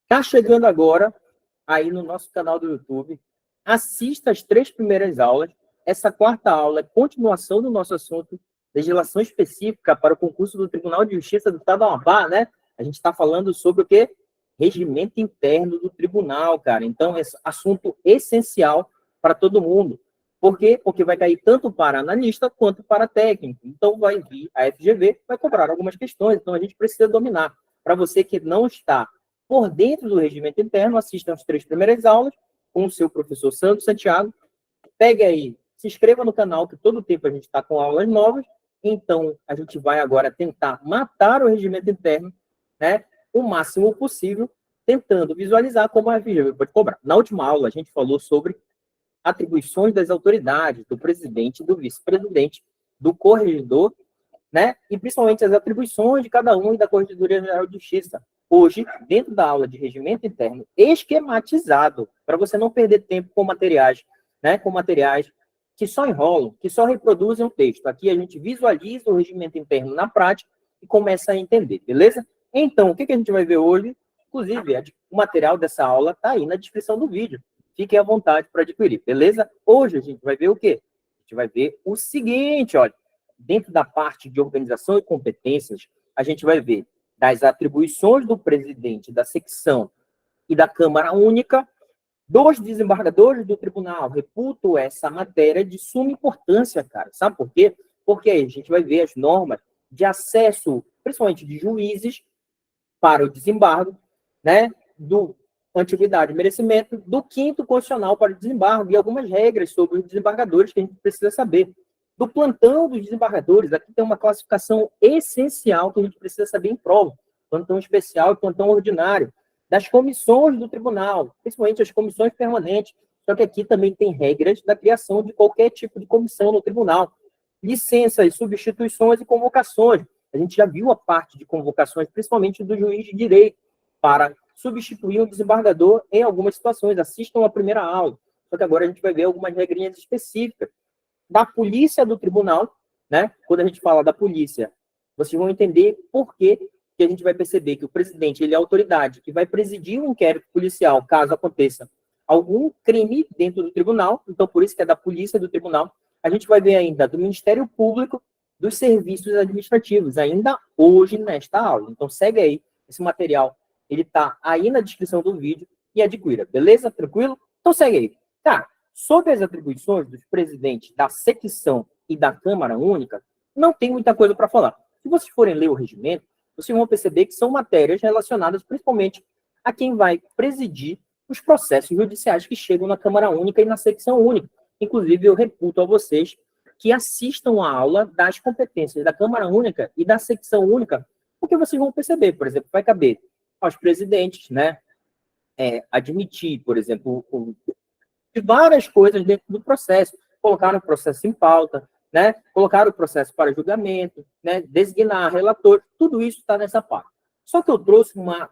Está chegando agora aí no nosso canal do YouTube. Assista as 3 primeiras aulas. Essa 4ª aula é continuação do nosso assunto, legislação específica para o concurso do Tribunal de Justiça do Estado do Amapá, né? A gente está falando sobre o quê? Regimento interno do tribunal, cara. Então, é assunto essencial para todo mundo. Por quê? Porque vai cair tanto para analista quanto para técnico. Então, vai vir a FGV, vai cobrar algumas questões. Então, a gente precisa dominar. Para você que não está por dentro do regimento interno, assista as 3 primeiras aulas com o seu professor Santos Santiago. Pegue aí, se inscreva no canal, que todo tempo a gente está com aulas novas. Então, a gente vai agora tentar matar o regimento interno, né, o máximo possível, tentando visualizar como a FGV pode cobrar. Na última aula, a gente falou sobre atribuições das autoridades, do presidente, do vice-presidente, do corregedor, né, e principalmente as atribuições de cada um e da Corregedoria Geral de Justiça. Hoje, dentro da aula de regimento interno, esquematizado, para você não perder tempo com materiais, né, com materiais que só enrolam, que só reproduzem o texto. Aqui a gente visualiza o regimento interno na prática e começa a entender, beleza? Então, o que a gente vai ver hoje? Inclusive, o material dessa aula está aí na descrição do vídeo. Fiquem à vontade para adquirir, beleza? Hoje a gente vai ver o quê? A gente vai ver o seguinte, olha. Dentro da parte de organização e competências, a gente vai ver das atribuições do presidente da secção e da Câmara Única, dos desembargadores do tribunal. Reputo essa matéria de suma importância, cara. Sabe por quê? Porque aí a gente vai ver as normas de acesso, principalmente de juízes, para o desembargo, né, do antiguidade e merecimento, do 5º constitucional para o desembargo e algumas regras sobre os desembargadores que a gente precisa saber. Do plantão dos desembargadores, aqui tem uma classificação essencial que a gente precisa saber em prova. Plantão especial e plantão ordinário. Das comissões do tribunal, principalmente as comissões permanentes. Só que aqui também tem regras da criação de qualquer tipo de comissão no tribunal. Licenças, substituições e convocações. A gente já viu a parte de convocações, principalmente do juiz de direito, para substituir um desembargador em algumas situações. Assistam a primeira aula. Só que agora a gente vai ver algumas regrinhas específicas da polícia do tribunal, né? Quando a gente fala da polícia, vocês vão entender por que a gente vai perceber que o presidente ele é a autoridade que vai presidir um inquérito policial caso aconteça algum crime dentro do tribunal. Então, por isso que é da polícia do tribunal. A gente vai ver ainda do Ministério Público, dos serviços administrativos, ainda hoje nesta aula. Então, segue aí esse material. Ele está aí na descrição do vídeo e adquira, beleza? Tranquilo? Então, segue aí. Tá. Sobre as atribuições dos presidentes da secção e da Câmara Única, não tem muita coisa para falar. Se vocês forem ler o regimento, vocês vão perceber que são matérias relacionadas principalmente a quem vai presidir os processos judiciais que chegam na Câmara Única e na secção única. Inclusive, eu reputo a vocês que assistam a aula das competências da Câmara Única e da secção única, porque vocês vão perceber, por exemplo, vai caber aos presidentes, né, admitir, por exemplo, de várias coisas dentro do processo. Colocar o processo em pauta, né? Colocar o processo para julgamento, né? Designar relator, tudo isso está nessa parte. Só que eu trouxe uma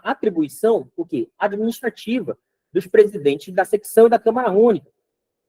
atribuição, o quê? Administrativa, dos presidentes da secção e da Câmara Única.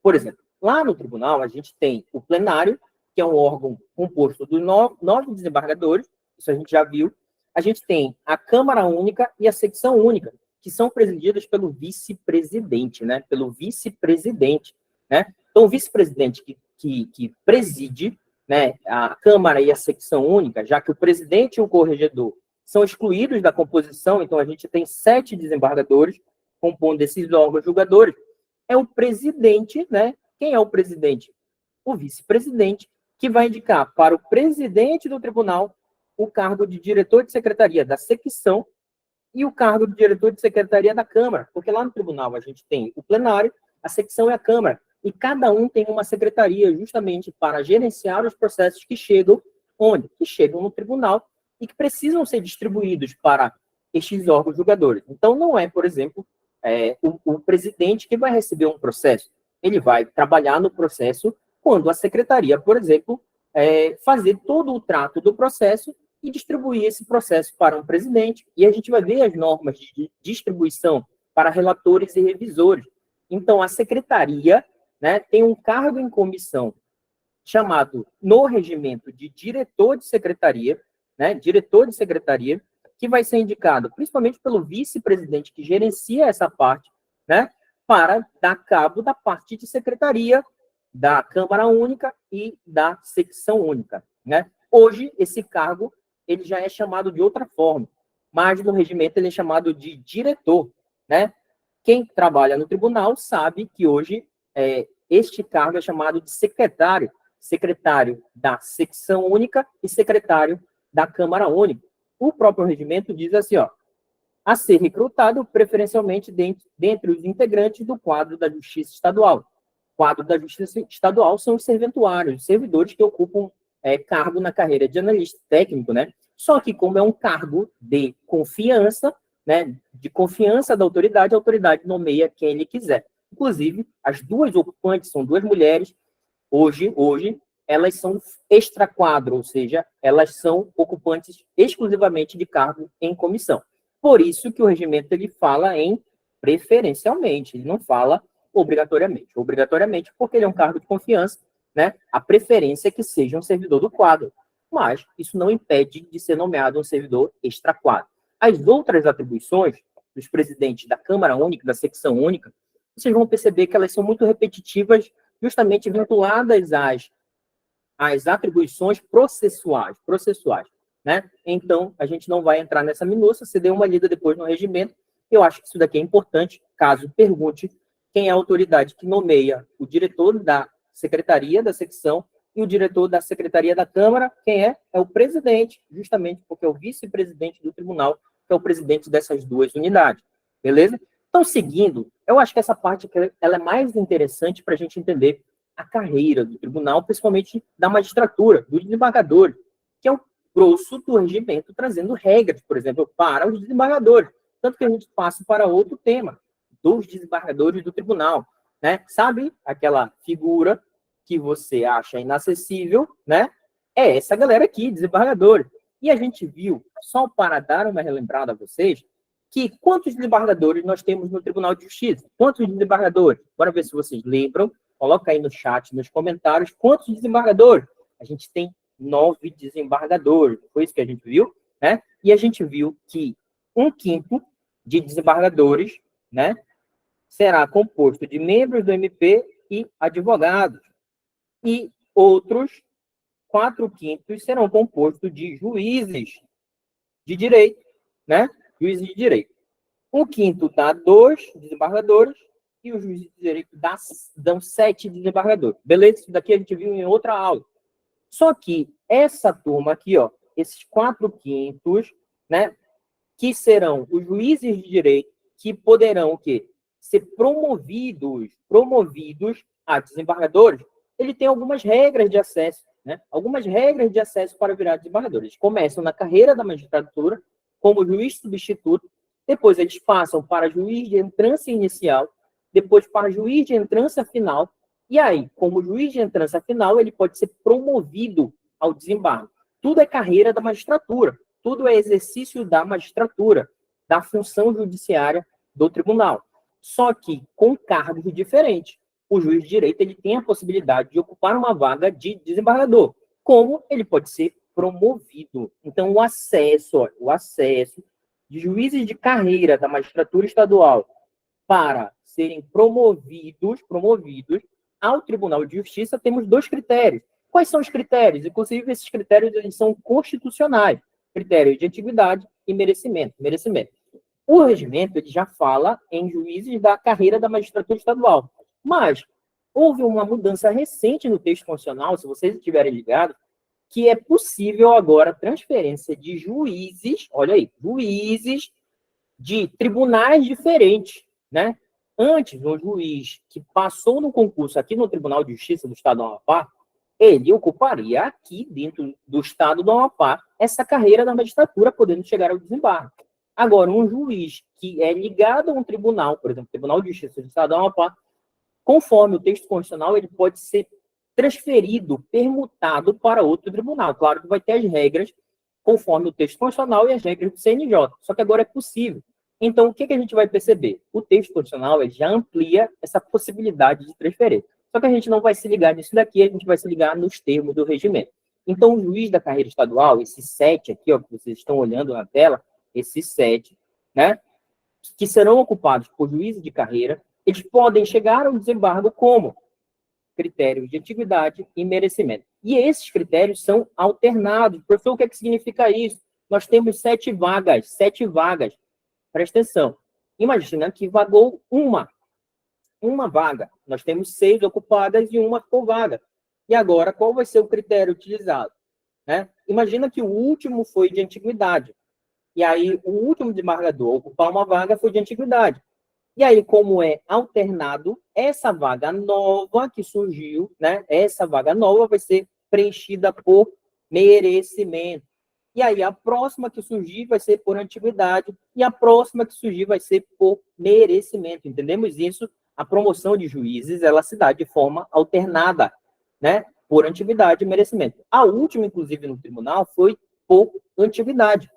Por exemplo, lá no tribunal, a gente tem o plenário, que é um órgão composto de 9 desembargadores, isso a gente já viu. A gente tem a Câmara Única e a secção única, que são presididas pelo vice-presidente, né? Pelo vice-presidente, né? Então, o vice-presidente que preside, né, a Câmara e a secção única, já que o presidente e o corregedor são excluídos da composição, então a gente tem 7 desembargadores compondo esses órgãos julgadores, é o presidente, né? Quem é o presidente? O vice-presidente, que vai indicar para o presidente do tribunal o cargo de diretor de secretaria da secção e o cargo de diretor de secretaria da Câmara, porque lá no tribunal a gente tem o plenário, a secção e a Câmara, e cada um tem uma secretaria justamente para gerenciar os processos que chegam onde? Que chegam no tribunal e que precisam ser distribuídos para estes órgãos julgadores. Então, não é, por exemplo, o presidente que vai receber um processo. Ele vai trabalhar no processo quando a secretaria, por exemplo, fazer todo o trato do processo e distribuir esse processo para um presidente. E a gente vai ver as normas de distribuição para relatores e revisores. Então, a secretaria, né, tem um cargo em comissão chamado, no regimento, de diretor de secretaria, né, diretor de secretaria, que vai ser indicado principalmente pelo vice-presidente que gerencia essa parte, né, para dar cabo da parte de secretaria da Câmara Única e da Secção Única, né? Hoje, esse cargo ele já é chamado de outra forma, mas no regimento ele é chamado de diretor, né? Quem trabalha no tribunal sabe que hoje este cargo é chamado de secretário, secretário da Secção Única e secretário da Câmara Única. O próprio regimento diz assim, ó, a ser recrutado preferencialmente dentre os integrantes do quadro da Justiça Estadual. O quadro da Justiça Estadual são os serventuários, os servidores que ocupam cargo na carreira de analista técnico, né? Só que como é um cargo de confiança, né, de confiança da autoridade, a autoridade nomeia quem ele quiser. Inclusive, as duas ocupantes são duas mulheres, hoje elas são extraquadro, ou seja, elas são ocupantes exclusivamente de cargo em comissão. Por isso que o regimento ele fala em preferencialmente, ele não fala obrigatoriamente. Obrigatoriamente porque ele é um cargo de confiança, né? A preferência é que seja um servidor do quadro, mas isso não impede de ser nomeado um servidor extraquadro. As outras atribuições dos presidentes da Câmara Única, da Secção Única, vocês vão perceber que elas são muito repetitivas, justamente vinculadas às atribuições processuais, né? Então, a gente não vai entrar nessa minúcia, você dê uma lida depois no regimento. Eu acho que isso daqui é importante, caso pergunte quem é a autoridade que nomeia o diretor da secretaria da secção e o diretor da secretaria da Câmara, quem é? É o presidente, justamente porque é o vice-presidente do tribunal, que é o presidente dessas duas unidades, beleza? Então, seguindo, eu acho que essa parte ela é mais interessante para a gente entender a carreira do tribunal, principalmente da magistratura, dos desembargadores, que é o grosso do regimento, trazendo regras, por exemplo, para os desembargadores. Tanto que a gente passa para outro tema, dos desembargadores do tribunal, né? Sabe aquela figura que você acha inacessível, né? É essa galera aqui, desembargadores. E a gente viu, só para dar uma relembrada a vocês, que quantos desembargadores nós temos no Tribunal de Justiça? Quantos desembargadores? Bora ver se vocês lembram. Coloca aí no chat, nos comentários, quantos desembargadores? A gente tem 9 desembargadores. Foi isso que a gente viu, né? E a gente viu que 1/5 de desembargadores, né, será composto de membros do MP e advogados. E outros 4/5 serão compostos de juízes de direito, né? Juízes de direito. 1/5 dá 2 desembargadores e os juízes de direito dão 7 desembargadores. Beleza? Isso daqui a gente viu em outra aula. Só que essa turma aqui, ó, esses 4/5, né, que serão os juízes de direito que poderão o quê? Ser promovidos a desembargadores, ele tem algumas regras de acesso, né? Algumas regras de acesso para virar desembargadores. Eles começam na carreira da magistratura como juiz substituto, depois eles passam para juiz de entrância inicial, depois para juiz de entrância final, e aí, como juiz de entrância final, ele pode ser promovido ao desembargo. Tudo é carreira da magistratura, tudo é exercício da magistratura, da função judiciária do tribunal. Só que com cargos diferentes. O juiz de direito ele tem a possibilidade de ocupar uma vaga de desembargador, como ele pode ser promovido. Então, o acesso de juízes de carreira da magistratura estadual para serem promovidos ao Tribunal de Justiça, temos 2 critérios. Quais são os critérios? Inclusive, esses critérios eles são constitucionais. Critérios de antiguidade e merecimento. O regimento ele já fala em juízes da carreira da magistratura estadual. Mas houve uma mudança recente no texto constitucional, se vocês estiverem ligados, que é possível agora transferência de juízes, olha aí, juízes de tribunais diferentes, né? Antes, um juiz que passou no concurso aqui no Tribunal de Justiça do Estado do Amapá, ele ocuparia aqui, dentro do Estado do Amapá, essa carreira da magistratura, podendo chegar ao desembargo. Agora, um juiz que é ligado a um tribunal, por exemplo, Tribunal de Justiça do Estado do Amapá, conforme o texto constitucional, ele pode ser transferido, permutado para outro tribunal. Claro que vai ter as regras conforme o texto constitucional e as regras do CNJ. Só que agora é possível. Então, o que a gente vai perceber? O texto constitucional já amplia essa possibilidade de transferência. Só que a gente não vai se ligar nisso daqui, a gente vai se ligar nos termos do regimento. Então, o juiz da carreira estadual, esse 7 aqui, ó, que vocês estão olhando na tela, esses 7, né, que serão ocupados por juízes de carreira, eles podem chegar ao desembargo como critérios de antiguidade e merecimento. E esses critérios são alternados. Professor, o que é que significa isso? Nós temos 7 vagas, 7 vagas. Presta atenção. Imagina que vagou uma vaga. Nós temos 6 ocupadas e uma ficou vaga. E agora, qual vai ser o critério utilizado? Né? Imagina que o último foi de antiguidade. E aí, o último desembargador a ocupar uma vaga foi de antiguidade. E aí, como é alternado, essa vaga nova que surgiu, né? Essa vaga nova vai ser preenchida por merecimento. E aí, a próxima que surgir vai ser por antiguidade. E a próxima que surgir vai ser por merecimento. Entendemos isso? A promoção de juízes, ela se dá de forma alternada, né? Por antiguidade e merecimento. A última, inclusive, no tribunal, foi por antiguidade.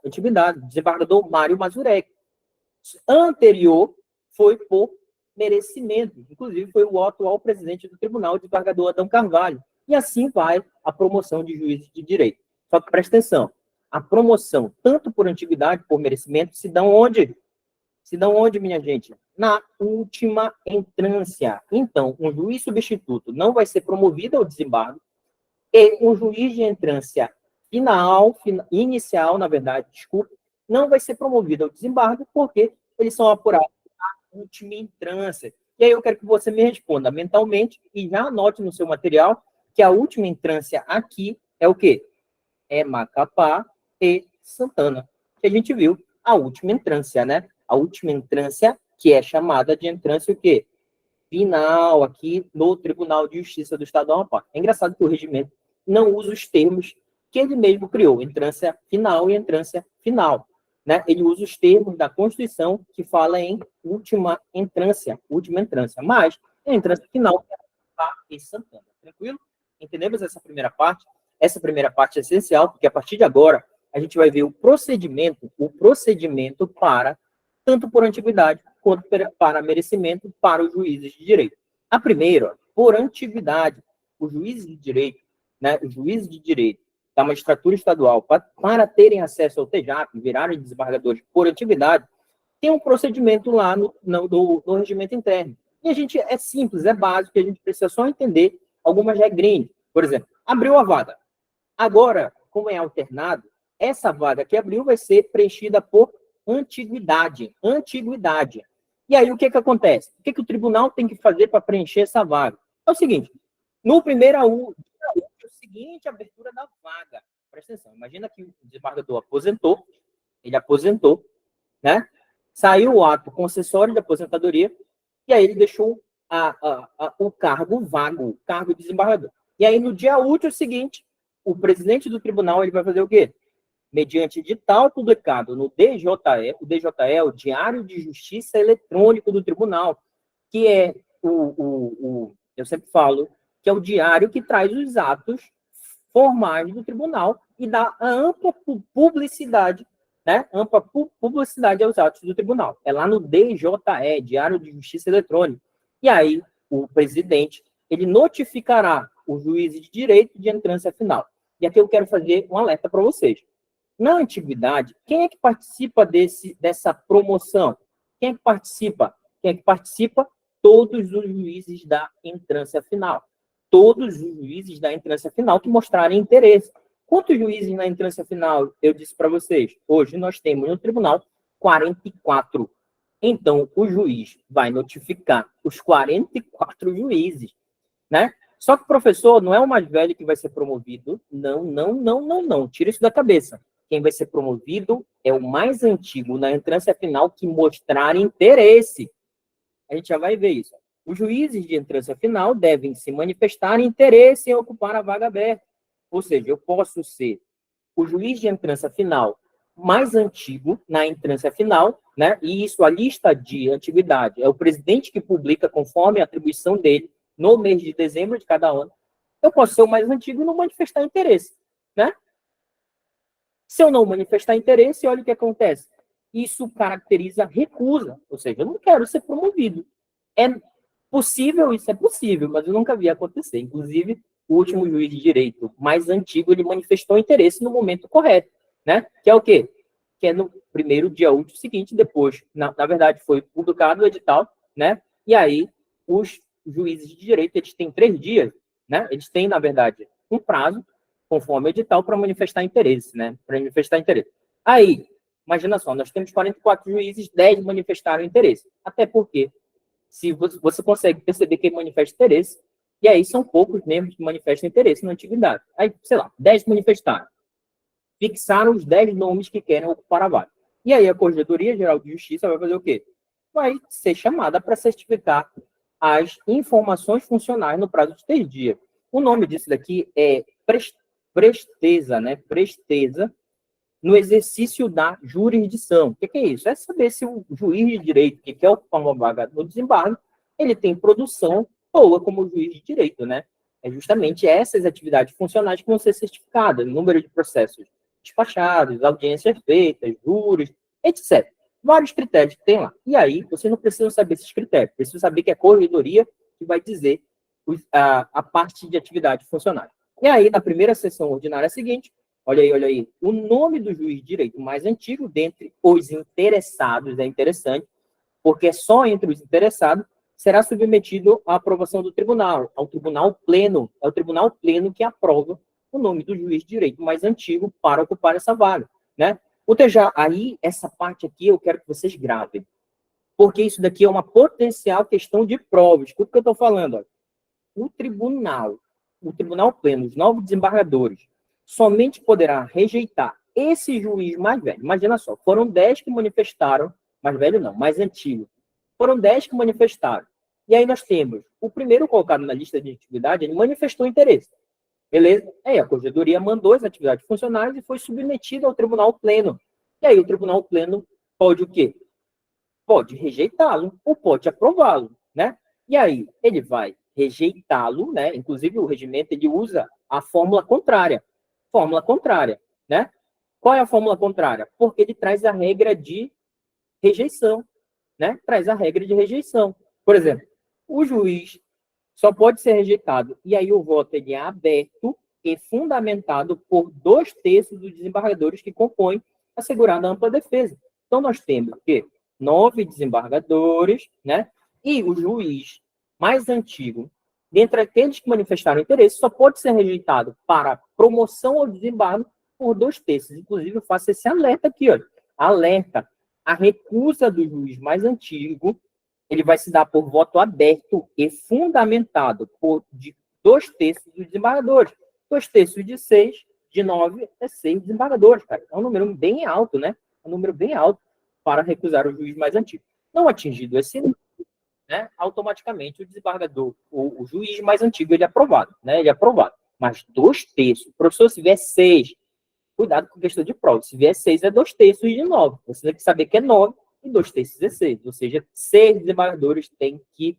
Desembargador Mário Mazurek. Anterior foi por merecimento. Inclusive, foi o atual presidente do tribunal, o desembargador Adão Carvalho. E assim vai a promoção de juízes de direito. Só que presta atenção, a promoção, tanto por antiguidade, por merecimento, se dão onde? Se dão onde, minha gente? Na última entrância. Então, um juiz substituto não vai ser promovido ao desembargo, e um juiz de entrância inicial, na verdade, desculpe, não vai ser promovido ao desembargo, porque eles são apurados na última entrância. E aí eu quero que você me responda mentalmente e já anote no seu material que a última entrância aqui é o quê? É Macapá e Santana, que a gente viu a última entrância, né? A última entrância, que é chamada de entrância o quê? Final, aqui no Tribunal de Justiça do Estado do Amapá. É engraçado que o regimento não usa os termos que ele mesmo criou, entrância final e entrância final, né? Ele usa os termos da Constituição que fala em última entrância, mas a entrância final é Macapá e Santana. Tranquilo? Entendemos essa primeira parte? Essa primeira parte é essencial, porque a partir de agora a gente vai ver o procedimento para, tanto por antiguidade quanto para merecimento, para os juízes de direito. A primeira, por antiguidade, os juízes de direito, né, os juízes de direito da magistratura estadual, para terem acesso ao TJAP, virarem desembargadores por antiguidade, tem um procedimento lá no regimento interno. E a gente, é simples, é básico, a gente precisa só entender algumas regrinhas. Por exemplo, abriu a vaga. Agora, como é alternado, essa vaga que abriu vai ser preenchida por antiguidade. E aí, o que acontece? O que o tribunal tem que fazer para preencher essa vaga? É o seguinte, no primeiro seguinte abertura da vaga, presta atenção, imagina que o desembargador aposentou, né? Saiu o ato concessório de aposentadoria, e aí ele deixou o cargo vago, o cargo de desembargador. E aí, no dia útil seguinte, o presidente do tribunal ele vai fazer o quê? Mediante edital publicado no DJE, o DJE é o Diário de Justiça Eletrônico do Tribunal, que é eu sempre falo, que é o diário que traz os atos formais do tribunal e dá a ampla publicidade, né? Ampla publicidade aos atos do tribunal. É lá no DJE, Diário de Justiça Eletrônico. E aí, o presidente, ele notificará os juízes de direito de entrância final. E aqui eu quero fazer um alerta para vocês. Na antiguidade, quem é que participa dessa promoção? Quem é que participa? Todos os juízes da entrância final. Todos os juízes da entrância final que mostrarem interesse. Quantos juízes na entrância final eu disse para vocês? Hoje nós temos no tribunal 44. Então, o juiz vai notificar os 44 juízes, né? Só que o professor não é o mais velho que vai ser promovido. Não. Tira isso da cabeça. Quem vai ser promovido é o mais antigo na entrância final que mostrar interesse. A gente já vai ver isso. Os juízes de entrância final devem se manifestar interesse em ocupar a vaga aberta. Ou seja, eu posso ser o juiz de entrância final mais antigo na entrância final, né? E isso, a lista de antiguidade, é o presidente que publica conforme a atribuição dele no mês de dezembro de cada ano. Eu posso ser o mais antigo e não manifestar interesse, né? Se eu não manifestar interesse, olha o que acontece. Isso caracteriza recusa, ou seja, eu não quero ser promovido. É possível, isso é possível, mas eu nunca vi acontecer. Inclusive, o último juiz de direito mais antigo, ele manifestou interesse no momento correto, né? Que é o quê? que é no primeiro dia útil seguinte, depois, na verdade, foi publicado o edital, né? E aí, os juízes de direito, eles têm 3 dias, né? Eles têm, na verdade, um prazo, conforme o edital, para manifestar interesse, né? Para manifestar interesse. Aí, imagina só, nós temos 44 juízes, 10 manifestaram interesse. Até porque, se você consegue perceber quem manifesta interesse, e aí são poucos mesmo que manifestam interesse na atividade. Aí, sei lá, 10 manifestaram. Fixaram os 10 nomes que querem ocupar a vaga. E aí a Corregedoria Geral de Justiça vai fazer o quê? Vai ser chamada para certificar as informações funcionais no prazo de 3 dias. O nome disso daqui é presteza, né? Presteza no exercício da jurisdição. O que é isso? É saber se o juiz de direito que quer ocupar uma vaga no desembargo, ele tem produção boa como juiz de direito, né? É justamente essas atividades funcionais que vão ser certificadas, número de processos despachados, audiências feitas, juros, etc. Vários critérios que tem lá. E aí, vocês não precisam saber esses critérios, precisam saber que é a corregedoria que vai dizer a parte de atividade funcional. E aí, na primeira sessão ordinária seguinte, olha aí, o nome do juiz de direito mais antigo dentre os interessados, é interessante, porque é só entre os interessados, será submetido à aprovação do tribunal, ao tribunal pleno, é o tribunal pleno que aprova o nome do juiz de direito mais antigo para ocupar essa vaga, né? Ou seja, aí, essa parte aqui eu quero que vocês gravem, porque isso daqui é uma potencial questão de prova. Escuta o que eu estou falando, ó. O tribunal pleno, os 9 desembargadores, somente poderá rejeitar esse juiz mais velho. Imagina só, foram 10 que manifestaram, mais velho não, mais antigo. Foram 10 que manifestaram. E aí nós temos o primeiro colocado na lista de atividade, ele manifestou interesse. Beleza? Aí a Corregedoria mandou as atividades funcionais e foi submetida ao Tribunal Pleno. E aí o Tribunal Pleno pode o quê? Pode rejeitá-lo ou pode aprová-lo, né? E aí ele vai rejeitá-lo, né? Inclusive o regimento ele usa a fórmula contrária. Fórmula contrária, né? Qual é a fórmula contrária? Porque ele traz a regra de rejeição, né? Traz a regra de rejeição. Por exemplo, o juiz só pode ser rejeitado, e aí o voto ele é aberto e fundamentado por 2/3 dos desembargadores que compõem a segurada ampla defesa. Então, nós temos que 9 desembargadores, né? E o juiz mais antigo, dentre aqueles que manifestaram interesse, só pode ser rejeitado para promoção ao desembargo por 2/3. Inclusive, eu faço esse alerta aqui, ó. Alerta. A recusa do juiz mais antigo ele vai se dar por voto aberto e fundamentado por de 2/3 dos desembargadores. 2/3 de 6, de 9 é 6 desembargadores, cara. É um número bem alto, né? É um número bem alto para recusar o juiz mais antigo. Não atingido esse número, né? Automaticamente o desembargador, o juiz mais antigo, ele é aprovado, né? Ele é aprovado. Mas 2/3, professor, se vier 6, cuidado com a questão de prova. Se vier 6, é 2/3 de 9. Você tem que saber que é 9 e 2/3 é 6. Ou seja, 6 desembargadores têm que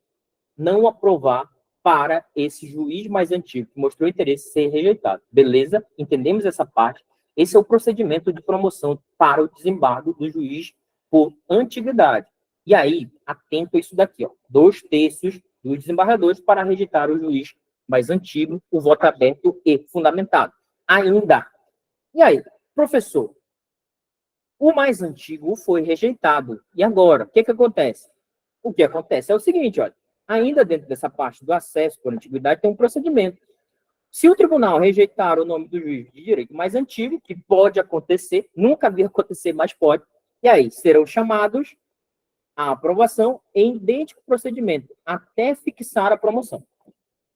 não aprovar para esse juiz mais antigo, que mostrou interesse, ser rejeitado. Beleza? Entendemos essa parte. Esse é o procedimento de promoção para o desembargo do juiz por antiguidade. E aí, atento a isso daqui, ó. 2/3 dos desembargadores para rejeitar o juiz mais antigo, o voto aberto e fundamentado. Ainda. E aí, professor, o mais antigo foi rejeitado. E agora, o que acontece? O que acontece é o seguinte, olha, ainda dentro dessa parte do acesso por antiguidade tem um procedimento. Se o tribunal rejeitar o nome do juiz de direito mais antigo, que pode acontecer, nunca vi acontecer, mas pode, e aí serão chamados à aprovação em idêntico procedimento, até fixar a promoção.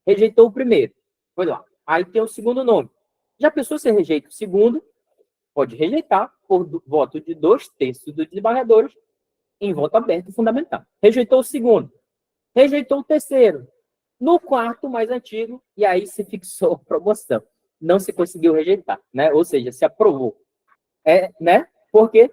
Rejeitou o primeiro, foi lá. Aí tem o segundo nome. Já pensou se rejeita o segundo? Pode rejeitar por voto de 2/3 dos desembargadores em voto aberto e fundamental. Rejeitou o segundo. Rejeitou o terceiro. No quarto, mais antigo, e aí se fixou a promoção. Não se conseguiu rejeitar, né? Ou seja, se aprovou. Né? Porque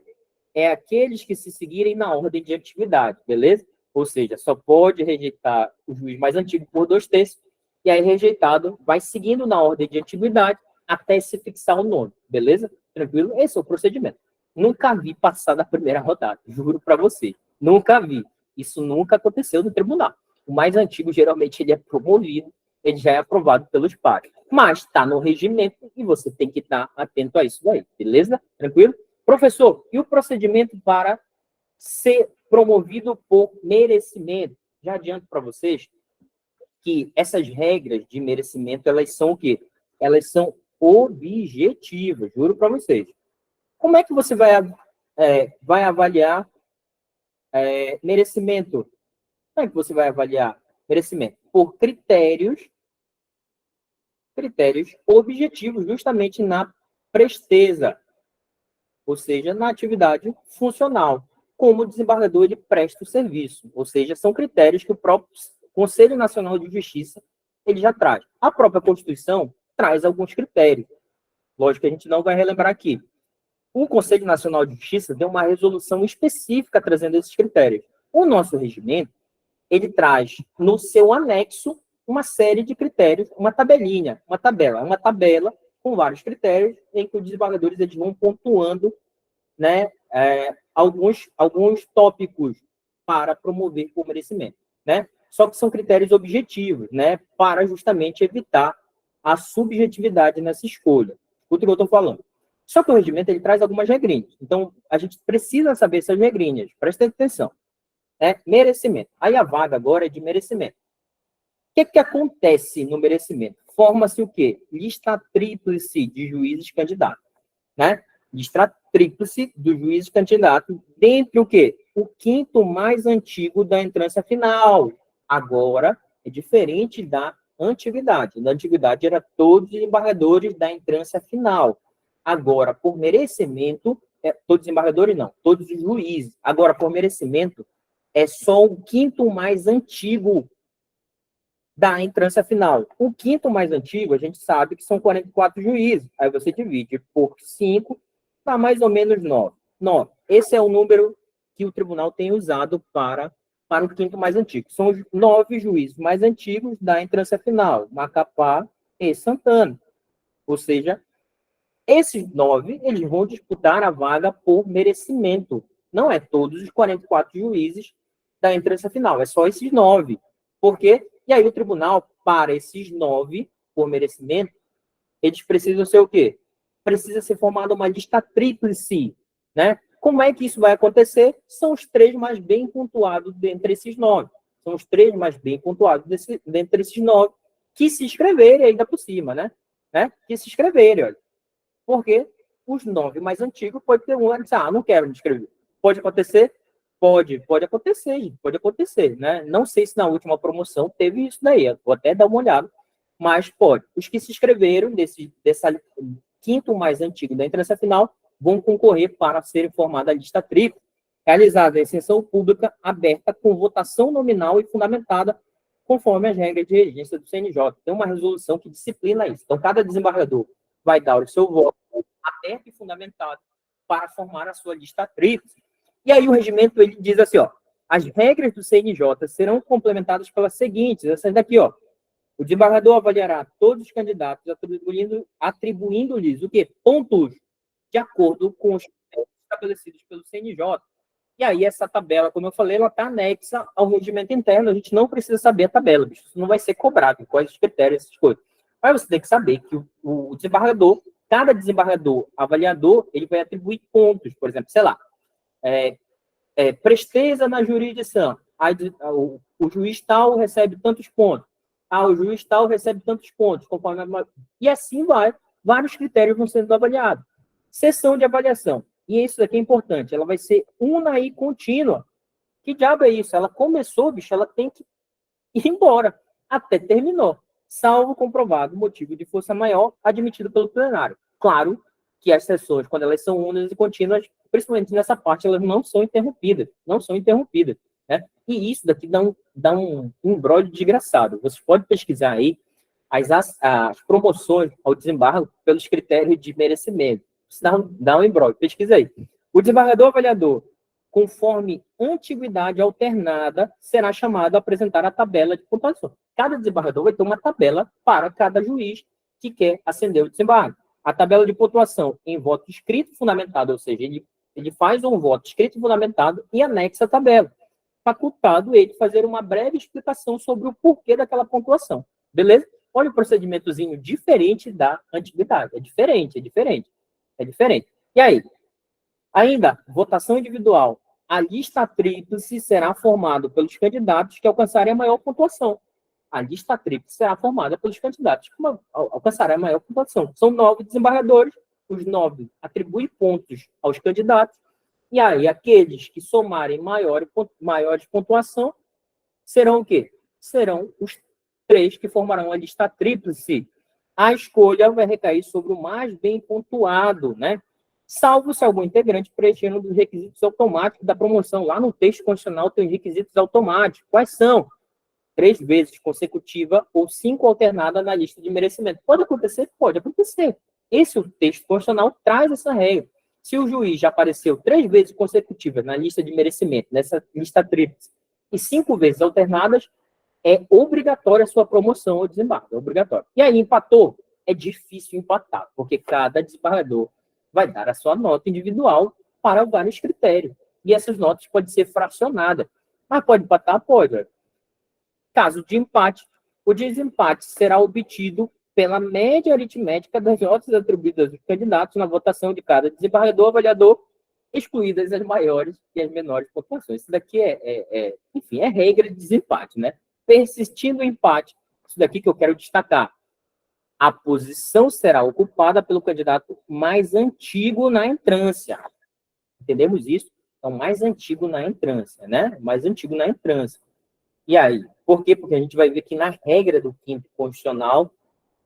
é aqueles que se seguirem na ordem de atividade, beleza? Ou seja, só pode rejeitar o juiz mais antigo por 2/3, e aí rejeitado vai seguindo na ordem de atividade até se fixar o nome, beleza? Tranquilo? Esse é o procedimento. Nunca vi passar da primeira rodada, juro para você. Nunca vi. Isso nunca aconteceu no tribunal. O mais antigo, geralmente, ele é promovido, ele já é aprovado pelos pares. Mas está no regimento e você tem que estar atento a isso daí, beleza? Tranquilo? Professor, e o procedimento para ser promovido por merecimento? Já adianto para vocês que essas regras de merecimento, elas são o quê? Elas são objetivas, juro para vocês. Como é que você vai avaliar merecimento? Como é que você vai avaliar merecimento? Por critérios objetivos, justamente na presteza, ou seja, na atividade funcional, como o desembargador ele presta o serviço, ou seja, são critérios que o próprio Conselho Nacional de Justiça ele já traz. A própria Constituição traz alguns critérios. Lógico que a gente não vai relembrar aqui. O Conselho Nacional de Justiça deu uma resolução específica trazendo esses critérios. O nosso regimento, ele traz no seu anexo uma série de critérios, uma tabela com vários critérios em que os desembargadores eles vão pontuando, né, alguns tópicos para promover por merecimento, né? Só que são critérios objetivos, né, para justamente evitar a subjetividade nessa escolha. Escuta o que eu estou falando. Só que o regimento ele traz algumas regrinhas. Então, a gente precisa saber essas regrinhas. Presta atenção. Merecimento. Aí a vaga agora é de merecimento. O que acontece no merecimento? Forma-se o quê? Lista tríplice de juízes candidatos, né? Lista tríplice dos juízes candidatos, dentre o quê? O quinto mais antigo da entrância final. Agora, é diferente da antiguidade. Na antiguidade, era todos os embargadores da entrância final. Agora, por merecimento, todos os embargadores não, todos os juízes. Agora, por merecimento, é só o quinto mais antigo da entrância final. O quinto mais antigo, a gente sabe que são 44 juízes. Aí você divide por 5, dá mais ou menos 9. 9. Esse é o número que o tribunal tem usado para o quinto mais antigo. São os 9 juízes mais antigos da entrância final, Macapá e Santana. Ou seja, esses 9, eles vão disputar a vaga por merecimento. Não é todos os 44 juízes da entrância final, é só esses 9. Por quê? E aí o tribunal, para esses 9, por merecimento, eles precisam ser o quê? Precisa ser formada uma lista tríplice, né? Como é que isso vai acontecer? São os 3 mais bem pontuados dentre esses 9. São os 3 mais bem pontuados dentre esses 9 que se inscreverem ainda por cima, né? Que se inscreverem, olha. Porque os 9 mais antigos pode ter um que diz, não quero me inscrever. Pode acontecer? Pode acontecer, né? Não sei se na última promoção teve isso daí, vou até dar uma olhada, mas pode. Os que se inscreveram dessa quinto mais antigo da entrância final vão concorrer para ser formada a lista tríplice, realizada em sessão pública aberta com votação nominal e fundamentada conforme as regras de regência do CNJ. Tem uma resolução que disciplina isso. Então, cada desembargador vai dar o seu voto aberto e fundamentado para formar a sua lista tríplice. E aí o regimento ele diz assim, as regras do CNJ serão complementadas pelas seguintes, essas daqui, O desembargador avaliará todos os candidatos atribuindo-lhes o quê? Pontos de acordo com os critérios estabelecidos pelo CNJ. E aí essa tabela, como eu falei, ela está anexa ao regimento interno, a gente não precisa saber a tabela, bicho. Isso não vai ser cobrado, quais os critérios, essas coisas. Mas você tem que saber que o desembargador, cada desembargador avaliador, ele vai atribuir pontos, por exemplo, sei lá, presteza na jurisdição. Aí, o juiz tal recebe tantos pontos. O juiz tal recebe tantos pontos. E assim vai. Vários critérios vão sendo avaliados. Sessão de avaliação. E isso aqui é importante. Ela vai ser una e contínua. Que diabo é isso? Ela começou, bicho, ela tem que ir embora. Até terminou. Salvo comprovado motivo de força maior admitido pelo plenário. Claro que as sessões, quando elas são unas e contínuas, principalmente nessa parte, elas não são interrompidas. Né? E isso daqui dá um imbróglio desgraçado. Você pode pesquisar aí as promoções ao desembargo pelos critérios de merecimento. Isso dá um imbróglio. Pesquisa aí. O desembargador avaliador, conforme antiguidade alternada, será chamado a apresentar a tabela de pontuação. Cada desembargador vai ter uma tabela para cada juiz que quer ascender o desembargo. A tabela de pontuação em voto escrito fundamentado, ou seja, ele faz um voto escrito fundamentado e anexa a tabela. Facultado ele fazer uma breve explicação sobre o porquê daquela pontuação. Beleza? Olha o procedimentozinho diferente da antiguidade. É diferente. E aí? Ainda, votação individual. A lista tríplice será formada pelos candidatos que alcançarem a maior pontuação. A lista tríplice será formada pelos candidatos que alcançarem a maior pontuação. São 9 desembargadores, os 9 atribuem pontos aos candidatos, e aí aqueles que somarem maiores pontuação serão o quê? Serão os 3 que formarão a lista tríplice. A escolha vai recair sobre o mais bem pontuado, né? Salvo se algum integrante preencher um dos requisitos automáticos da promoção. Lá no texto constitucional tem os requisitos automáticos. Quais são? 3 vezes consecutiva ou 5 alternada na lista de merecimento. Pode acontecer? Pode acontecer. Esse o texto constitucional traz essa regra. Se o juiz já apareceu 3 vezes consecutivas na lista de merecimento, nessa lista tríplice, e 5 vezes alternadas, é obrigatória a sua promoção ou desembarque. É obrigatório. E aí, empatou? É difícil empatar, porque cada desembargador vai dar a sua nota individual para vários critérios. E essas notas podem ser fracionadas. Mas pode empatar? Pode. Caso de empate, o desempate será obtido pela média aritmética das notas atribuídas aos candidatos na votação de cada desembargador avaliador, excluídas as maiores e as menores pontuações. Isso daqui enfim, é regra de desempate, né? Persistindo o empate, isso daqui que eu quero destacar. A posição será ocupada pelo candidato mais antigo na entrância. Entendemos isso? Então, mais antigo na entrância, né? Mais antigo na entrância. E aí? Por quê? Porque a gente vai ver que na regra do quinto constitucional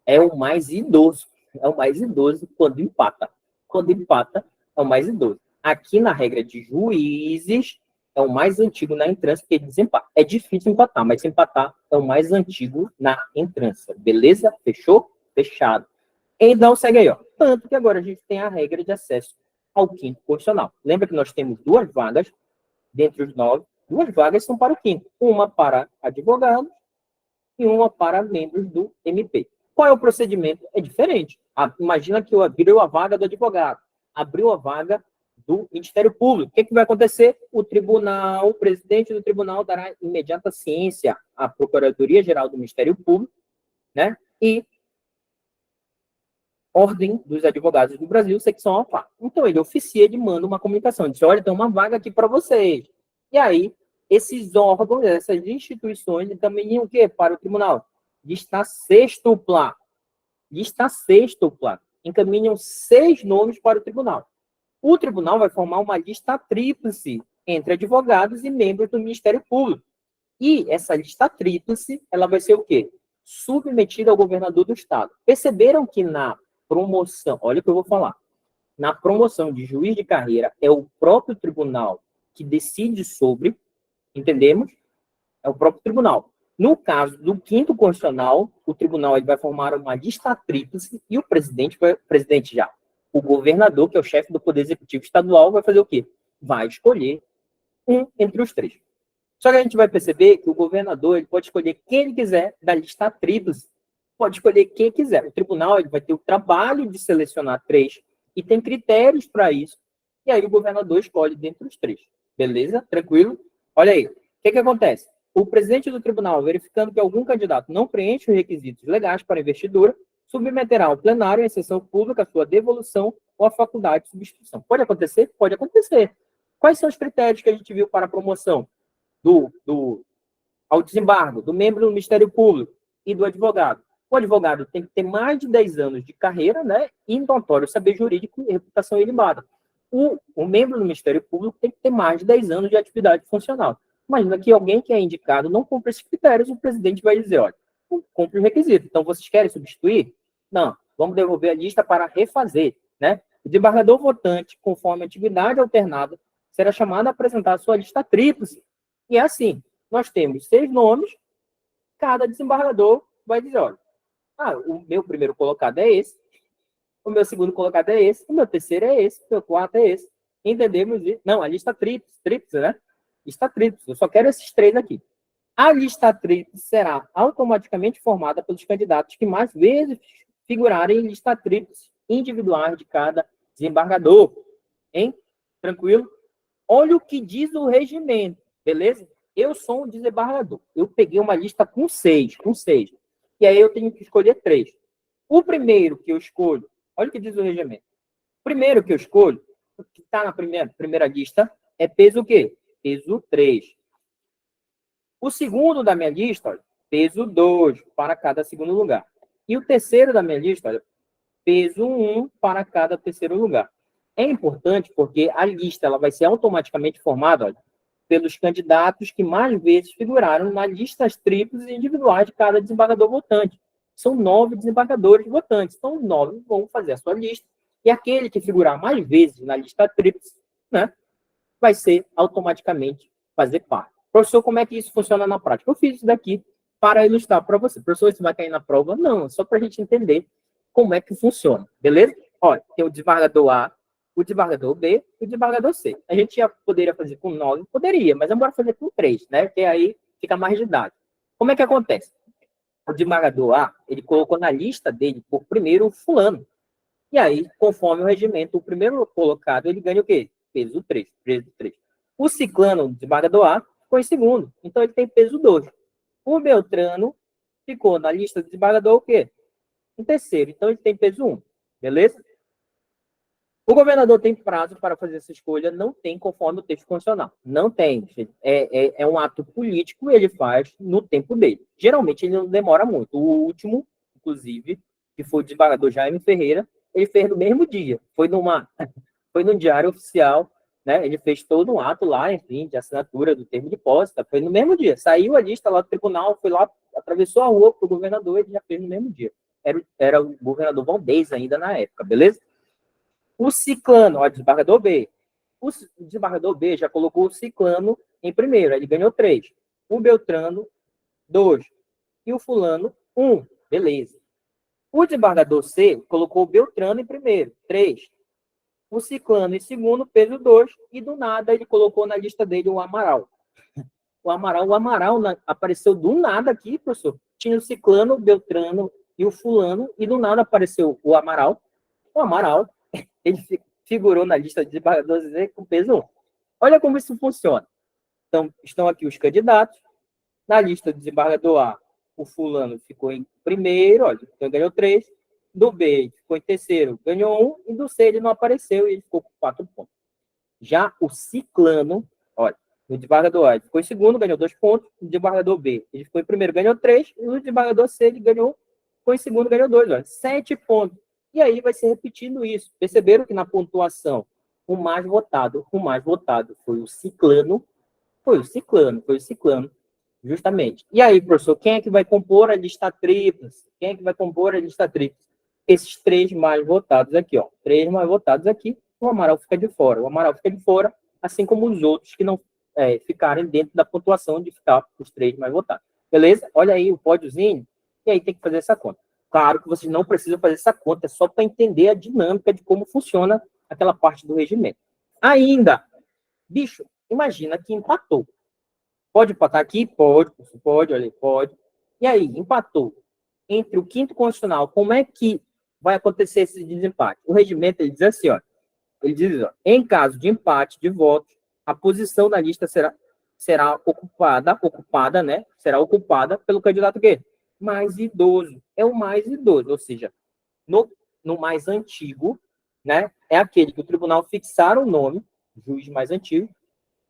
é o mais idoso. É o mais idoso quando empata. Quando empata, é o mais idoso. Aqui na regra de juízes, é o mais antigo na entrância, porque desempata. É difícil empatar, mas se empatar, é o mais antigo na entrância. Beleza? Fechou? Fechado. Então, segue aí, ó. Tanto que agora a gente tem a regra de acesso ao quinto constitucional. Lembra que nós temos 2 vagas, dentre os 9, 2 vagas são para o quinto. Uma para advogados e uma para membros do MP. Qual é o procedimento? É diferente. Imagina que eu abriu a vaga do advogado, abriu a vaga do Ministério Público. O que vai acontecer? O presidente do tribunal dará imediata ciência à Procuradoria-Geral do Ministério Público, né? E Ordem dos Advogados do Brasil, secção AFA. Então, ele oficia, ele manda uma comunicação, diz, olha, tem uma vaga aqui para vocês. E aí, esses órgãos, essas instituições, encaminham o quê? Para o tribunal. Lista sextupla. Lista sextupla. Encaminham 6 nomes para o tribunal. O tribunal vai formar uma lista tríplice entre advogados e membros do Ministério Público. E essa lista tríplice, ela vai ser o quê? Submetida ao governador do estado. Perceberam que na promoção, olha o que eu vou falar, na promoção de juiz de carreira, é o próprio tribunal que decide sobre, entendemos? É o próprio tribunal. No caso do quinto constitucional, o tribunal ele vai formar uma lista tríplice e o presidente já, o governador, que é o chefe do Poder Executivo Estadual, vai fazer o quê? Vai escolher um entre os 3. Só que a gente vai perceber que o governador ele pode escolher quem ele quiser da lista tríplice. Pode escolher quem quiser. O tribunal ele vai ter o trabalho de selecionar 3 e tem critérios para isso. E aí o governador escolhe dentre os 3. Beleza? Tranquilo? Olha aí. O que acontece? O presidente do tribunal, verificando que algum candidato não preenche os requisitos legais para a investidura, submeterá ao plenário, em sessão pública, a sua devolução ou a faculdade de substituição. Pode acontecer? Pode acontecer. Quais são os critérios que a gente viu para a promoção ao desembargo do membro do Ministério Público e do advogado? O advogado tem que ter mais de 10 anos de carreira, né, e notório saber jurídico e reputação ilibada. O membro do Ministério Público tem que ter mais de 10 anos de atividade funcional. Imagina que alguém que é indicado não cumpre esses critérios, o presidente vai dizer, olha, não cumpre o requisito, então vocês querem substituir? Não, vamos devolver a lista para refazer, né? O desembargador votante, conforme a atividade alternada, será chamado a apresentar a sua lista tríplice. E é assim, nós temos 6 nomes, cada desembargador vai dizer, olha, o meu primeiro colocado é esse, o meu segundo colocado é esse, o meu terceiro é esse, o meu quarto é esse. Entendemos isso? Não, a lista tríplice, né? Lista tríplice, eu só quero esses 3 aqui. A lista tríplice será automaticamente formada pelos candidatos que mais vezes figurarem em lista tríplice individuais de cada desembargador. Hein? Tranquilo? Olha o que diz o regimento, beleza? Eu sou um desembargador. Eu peguei uma lista com 6. E aí eu tenho que escolher 3. O primeiro que eu escolho, olha o que diz o regimento. O primeiro que eu escolho que está na primeira lista é peso o quê? Peso 3. O segundo da minha lista, olha, peso 2 para cada segundo lugar. E o terceiro da minha lista, olha, peso 1 para cada terceiro lugar. É importante porque a lista ela vai ser automaticamente formada, olha, pelos candidatos que mais vezes figuraram nas listas tríplices individuais de cada desembargador votante. São 9 desembargadores votantes. Então, os 9 vão fazer a sua lista. E aquele que figurar mais vezes na lista tríplice, né, vai ser automaticamente fazer parte. Professor, como é que isso funciona na prática? Eu fiz isso daqui para ilustrar para você. Professor, isso vai cair na prova? Não, é só para a gente entender como é que funciona, beleza? Olha, tem o desembargador A, o desembargador B e o desembargador C. A gente já poderia fazer com 9? Poderia, mas vamos fazer com 3, né? Porque aí fica mais didático. Como é que acontece? O desembargador A, ele colocou na lista dele, por primeiro, o fulano. E aí, conforme o regimento, o primeiro colocado, ele ganha o quê? Peso 3. Peso 3. O ciclano, o desembargador A, ficou em segundo. Então, ele tem peso 2. O Beltrano ficou na lista do desembargador o quê? Em terceiro. Então, ele tem peso 1. Beleza? O governador tem prazo para fazer essa escolha? Não tem, conforme o texto constitucional. Não tem. É um ato político e ele faz no tempo dele. Geralmente, ele não demora muito. O último, inclusive, que foi o desembargador Jaime Ferreira, ele fez no mesmo dia. Foi no diário oficial, né? Ele fez todo um ato lá, enfim, de assinatura do termo de posse. Tá? Foi no mesmo dia. Saiu a lista lá do tribunal, foi lá, atravessou a rua para o governador, ele já fez no mesmo dia. Era o governador Valdez ainda na época, beleza? O ciclano, ó, desembargador B. O desembargador B já colocou o ciclano em primeiro, ele ganhou 3. O Beltrano, 2. E o fulano, 1. Beleza. O desembargador C colocou o Beltrano em primeiro, 3. O ciclano em segundo, peso 2. E do nada ele colocou na lista dele o Amaral. O Amaral apareceu do nada aqui, professor. Tinha o ciclano, o Beltrano e o fulano. E do nada apareceu o Amaral. O Amaral, ele figurou na lista de desembargadores com peso 1. Olha como isso funciona. Então, estão aqui os candidatos. Na lista do desembargador A, o fulano ficou em primeiro, olha, então ganhou 3. Do B, ele ficou em terceiro, ganhou 1. E do C, ele não apareceu e ele ficou com 4 pontos. Já o ciclano, olha, o desembargador A ele ficou em segundo, ganhou 2 pontos. O desembargador B, ele ficou em primeiro, ganhou 3. E o desembargador C, ele ficou em segundo, ganhou 2, olha, 7 pontos. E aí vai se repetindo isso. Perceberam que na pontuação o mais votado foi o ciclano, justamente. E aí, professor, quem é que vai compor a lista tríplice? Esses 3 mais votados aqui, ó. 3 mais votados aqui, o Amaral fica de fora. O Amaral fica de fora, assim como os outros que não ficarem dentro da pontuação de ficar os 3 mais votados. Beleza? Olha aí o pódiozinho, e aí tem que fazer essa conta. Claro que vocês não precisam fazer essa conta, é só para entender a dinâmica de como funciona aquela parte do regimento. Ainda, bicho, imagina que empatou. Pode empatar aqui? Pode, olha aí, pode. E aí, empatou. Entre o quinto constitucional, como é que vai acontecer esse desempate? O regimento, ele diz assim, ó, em caso de empate de votos, a posição da lista será ocupada, né? Será ocupada pelo candidato quê? Mais idoso. É o mais idoso, ou seja, no mais antigo, né? É aquele que o tribunal fixar o nome, juiz mais antigo,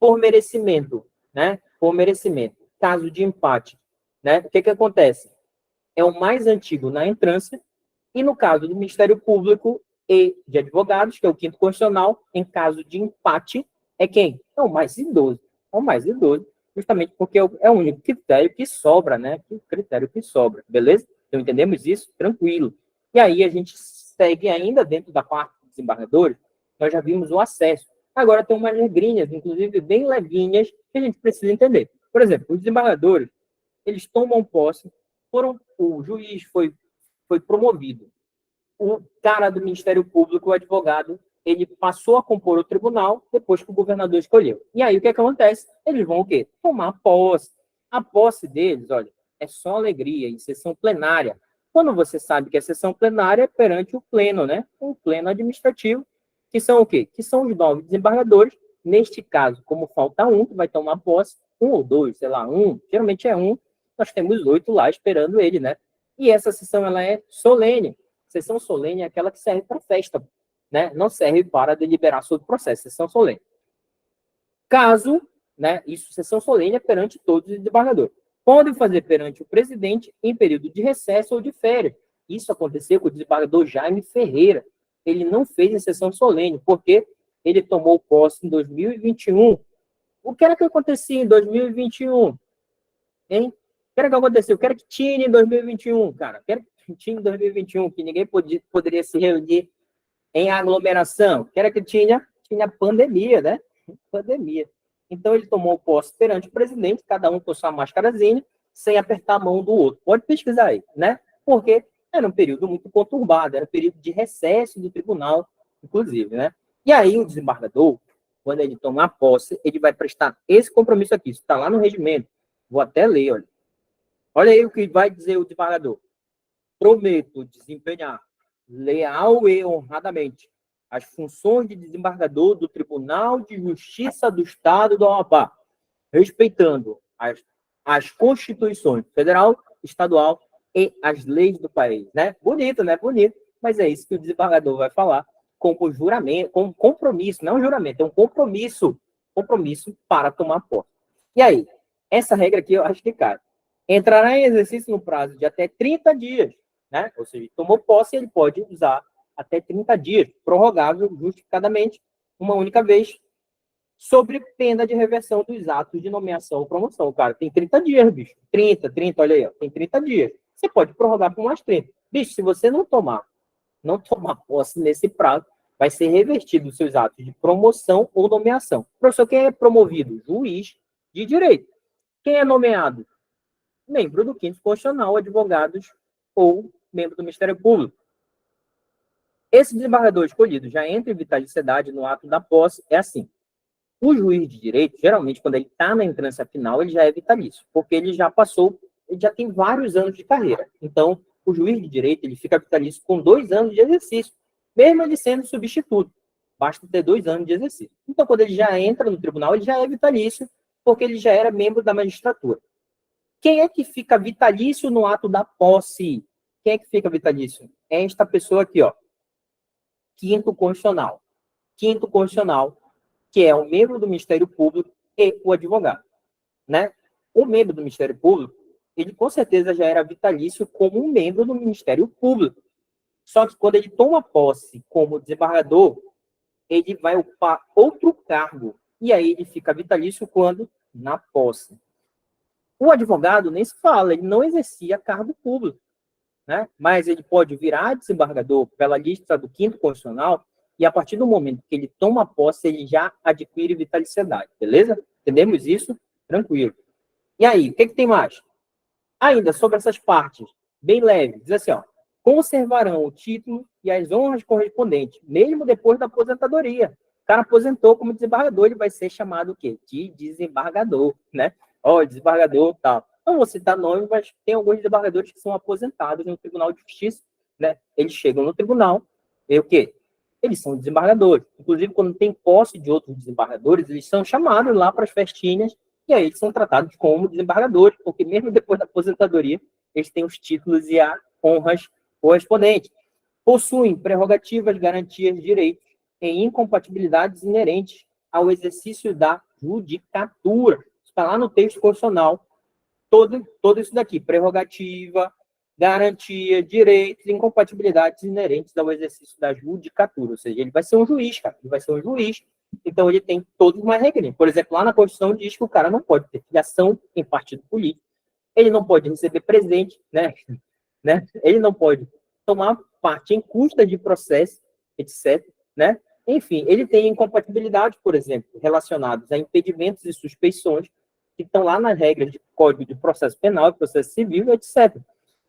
por merecimento, né? Por merecimento. Caso de empate, né? O que acontece? É o mais antigo na entrância, e no caso do Ministério Público e de advogados, que é o quinto constitucional, em caso de empate, é quem? É o mais idoso. É o mais idoso, justamente porque é o único critério que sobra, né? O critério que sobra, beleza? Então, entendemos isso? Tranquilo. E aí, a gente segue ainda dentro da parte dos desembargadores, nós já vimos o acesso. Agora, tem umas regrinhas, inclusive bem levinhas, que a gente precisa entender. Por exemplo, os desembargadores, eles tomam posse, o juiz foi promovido. O cara do Ministério Público, o advogado, ele passou a compor o tribunal depois que o governador escolheu. E aí, o que acontece? Eles vão o quê? Tomar posse. A posse deles, olha, é só alegria, em sessão plenária. Quando você sabe que é sessão plenária, é perante o pleno, né? O pleno administrativo, que são o quê? Que são os 9 desembargadores. Neste caso, como falta um, que vai tomar posse, 1 ou 2, sei lá, 1, geralmente é 1, nós temos 8 lá esperando ele, né? E essa sessão, ela é solene. Sessão solene é aquela que serve para festa. né, não serve para deliberar sobre o processo, sessão solene. Caso, né, isso, sessão solene é perante todos os desembargadores. Podem fazer perante o presidente em período de recesso ou de férias. Isso aconteceu com o desembargador Jaime Ferreira. Ele não fez a sessão solene, porque ele tomou posse em 2021. O que era que acontecia em 2021? Hein? O que era que aconteceu? O que era que tinha em 2021, cara? O que era que tinha em 2021, que ninguém poderia se reunir em aglomeração? O que era que tinha? Tinha pandemia, né? Pandemia. Então, ele tomou posse perante o presidente, cada um com sua máscarazinha, sem apertar a mão do outro. Pode pesquisar aí, né? Porque era um período muito conturbado, era um período de recesso do tribunal, inclusive, né? E aí, o desembargador, quando ele tomar posse, ele vai prestar esse compromisso aqui. Isso está lá no regimento. Vou até ler, olha. Olha aí o que vai dizer o desembargador. Prometo desempenhar leal e honradamente as funções de desembargador do Tribunal de Justiça do Estado do Amapá, respeitando as constituições federal, estadual e as leis do país, né? Bonito, né? Bonito, mas é isso que o desembargador vai falar como juramento, como compromisso, não juramento, é um compromisso para tomar posse. E aí, essa regra aqui eu acho que cai. Entrará em exercício no prazo de até 30 dias, né? Ou seja, tomou posse, ele pode usar até 30 dias, prorrogável justificadamente, uma única vez, sobre pena de reversão dos atos de nomeação ou promoção. Cara, tem 30 dias, bicho. 30, olha aí, ó, tem 30 dias. Você pode prorrogar por mais 30. Bicho, se você não tomar posse nesse prazo, vai ser revertido os seus atos de promoção ou nomeação. Professor, quem é promovido? Juiz de direito. Quem é nomeado? Membro do quinto constitucional, advogados ou membro do Ministério Público. Esse desembargador escolhido já entra em vitaliciedade no ato da posse, é assim. O juiz de direito, geralmente, quando ele está na entrância final, ele já é vitalício, porque ele já passou, ele já tem vários anos de carreira. Então, o juiz de direito, ele fica vitalício com 2 anos de exercício, mesmo ele sendo substituto. Basta ter 2 anos de exercício. Então, quando ele já entra no tribunal, ele já é vitalício, porque ele já era membro da magistratura. Quem é que fica vitalício no ato da posse? Quem é que fica vitalício? É esta pessoa aqui, ó. Quinto constitucional. Quinto constitucional, que é o membro do Ministério Público e o advogado, né? O membro do Ministério Público, ele com certeza já era vitalício como um membro do Ministério Público. Só que quando ele toma posse como desembargador, ele vai ocupar outro cargo. E aí ele fica vitalício quando? Na posse. O advogado nem se fala, ele não exercia cargo público, né? Mas ele pode virar desembargador pela lista do quinto constitucional e a partir do momento que ele toma posse, ele já adquire vitaliciedade, beleza? Entendemos isso? Tranquilo. E aí, o que tem mais? Ainda sobre essas partes, bem leve, diz assim, ó, conservarão o título e as honras correspondentes, mesmo depois da aposentadoria. O cara aposentou como desembargador, ele vai ser chamado o quê? De desembargador, né? Ó, desembargador, tal. Não vou citar nome, mas tem alguns desembargadores que são aposentados no Tribunal de Justiça, né? Eles chegam no tribunal, e o quê? Eles são desembargadores. Inclusive, quando tem posse de outros desembargadores, eles são chamados lá para as festinhas, e aí eles são tratados como desembargadores, porque mesmo depois da aposentadoria, eles têm os títulos e as honras correspondentes. Possuem prerrogativas, garantias, direitos e incompatibilidades inerentes ao exercício da judicatura. Está lá no texto constitucional, todo isso daqui, prerrogativa, garantia, direitos e incompatibilidades inerentes ao exercício da judicatura. Ou seja, ele vai ser um juiz, cara. Ele vai ser um juiz. Então, ele tem todas uma regrinhas. Por exemplo, lá na Constituição diz que o cara não pode ter filiação em partido político. Ele não pode receber presente, né? Ele não pode tomar parte em custa de processo, etc. Né? Enfim, ele tem incompatibilidades, por exemplo, relacionadas a impedimentos e suspeições, que estão lá nas regras de Código de Processo Penal, Processo Civil, etc.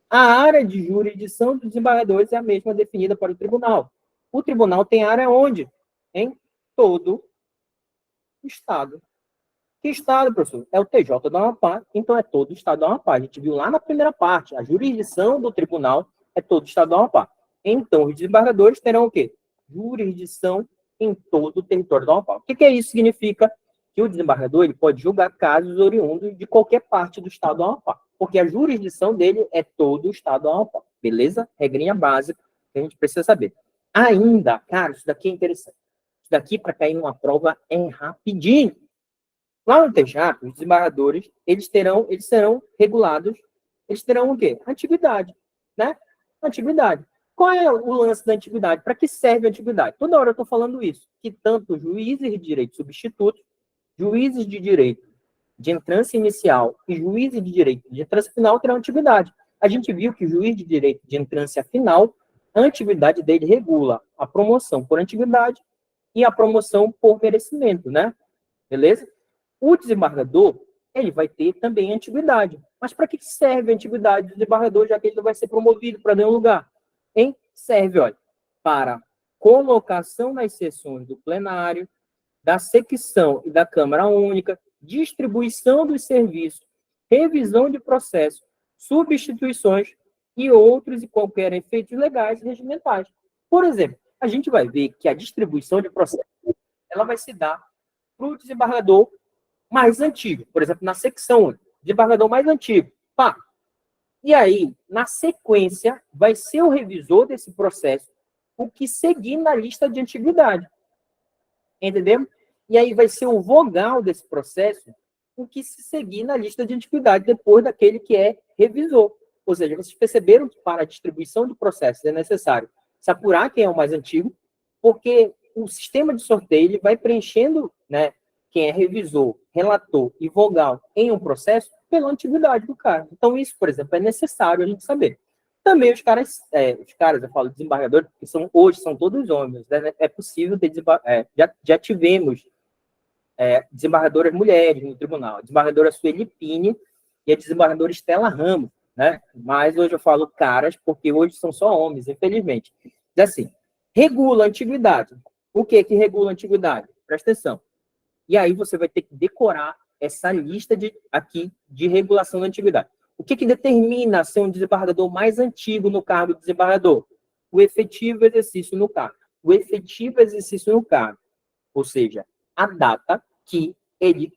A área de jurisdição dos desembargadores é a mesma definida para o tribunal. O tribunal tem área onde? Em todo o Estado. Que Estado, professor? É o TJ do Amapá, então é todo o Estado do Amapá. A gente viu lá na primeira parte, a jurisdição do tribunal é todo o Estado do Amapá. Então, os desembargadores terão o quê? Jurisdição em todo o território do Amapá. O que isso significa? Que o desembargador ele pode julgar casos oriundos de qualquer parte do Estado do Amapá, porque a jurisdição dele é todo o Estado do Amapá, beleza? Regrinha básica que a gente precisa saber. ainda, cara, isso daqui é interessante. Isso daqui, para cair numa prova, é rapidinho. Lá no TJAP, os desembargadores, eles serão regulados, eles terão o quê? Atividade, né? Atividade. Qual é o lance da atividade? Para que serve a atividade? Toda hora eu estou falando isso, que tanto juízes de direito substitutos, juízes de direito de entrância inicial e juízes de direito de entrância final terão atividade. A gente viu que o juiz de direito de entrância final, a atividade dele regula a promoção por antiguidade e a promoção por merecimento, né? Beleza? O desembargador, ele vai ter também antiguidade. Mas para que serve a antiguidade do desembargador, já que ele não vai ser promovido para nenhum lugar? Hein? Serve, olha, para colocação nas sessões do plenário, da secção e da Câmara Única, distribuição dos serviços, revisão de processo, substituições e outros e qualquer efeitos legais e regimentais. Por exemplo, a gente vai ver que a distribuição de processo ela vai se dar para o desembargador mais antigo, por exemplo, na secção 1, desembargador mais antigo. Pá. E aí, na sequência, vai ser o revisor desse processo o que seguir na lista de antiguidade. Entendeu? E aí vai ser o vogal desse processo o que se seguir na lista de antiguidade depois daquele que é revisor. Ou seja, vocês perceberam que para a distribuição de processos é necessário se apurar quem é o mais antigo, porque o sistema de sorteio ele vai preenchendo, né, quem é revisor, relator e vogal em um processo pela antiguidade do cara. Então, isso, por exemplo, é necessário a gente saber. Também os caras, eu falo desembargadores, porque hoje são todos homens, né? É possível ter já tivemos desembargadoras mulheres no tribunal, a desembargadora Sueli Pini e a desembargadora Estela Ramos, né? Mas hoje eu falo caras, porque hoje são só homens, infelizmente. Diz assim, regula a antiguidade. O que regula a antiguidade? Presta atenção. E aí você vai ter que decorar essa lista aqui de regulação da antiguidade. O que determina ser um desembargador mais antigo no cargo de desembargador? O efetivo exercício no cargo. O efetivo exercício no cargo. Ou seja, a data que ele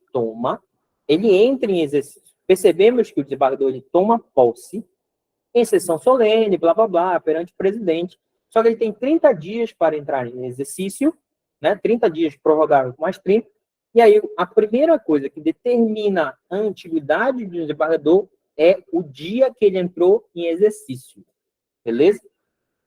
entra em exercício. Percebemos que o desembargador ele toma posse em sessão solene, blá, blá, blá, perante o presidente. Só que ele tem 30 dias para entrar em exercício, né? 30 dias prorrogável mais 30. E aí, a primeira coisa que determina a antiguidade do desembargador é o dia que ele entrou em exercício. Beleza?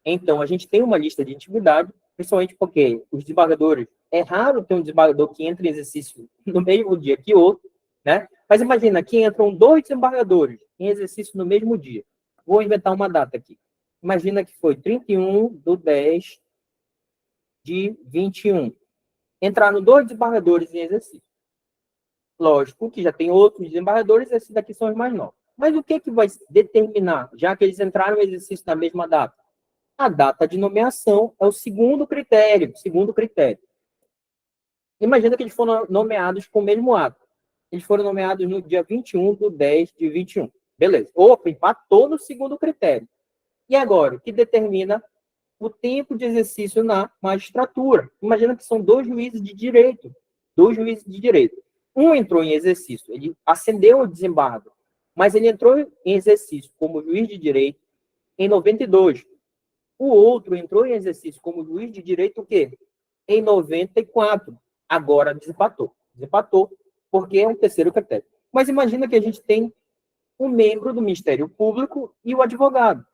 Então, a gente tem uma lista de antiguidade, principalmente porque os desembargadores, é raro ter um desembargador que entra em exercício no mesmo dia que outro, né? Mas imagina que entram 2 desembargadores em exercício no mesmo dia. Vou inventar uma data aqui. Imagina que foi 31/10/21. Entraram 2 desembargadores em exercício. Lógico que já tem outros desembargadores, esses daqui são os mais novos. Mas o que vai determinar, já que eles entraram em exercício na mesma data? A data de nomeação é o segundo critério. Imagina que eles foram nomeados com o mesmo ato. Eles foram nomeados no dia 21/10/21. Beleza. Opa, empatou no segundo critério. E agora, o que determina o tempo de exercício na magistratura? Imagina que são 2 juízes de direito. 2 juízes de direito. Um entrou em exercício, ele ascendeu ao desembargo, mas ele entrou em exercício como juiz de direito em 92. O outro entrou em exercício como juiz de direito o quê? Em 94. Agora desempatou. Desempatou porque é um terceiro critério. Mas imagina que a gente tem um membro do Ministério Público e o advogado.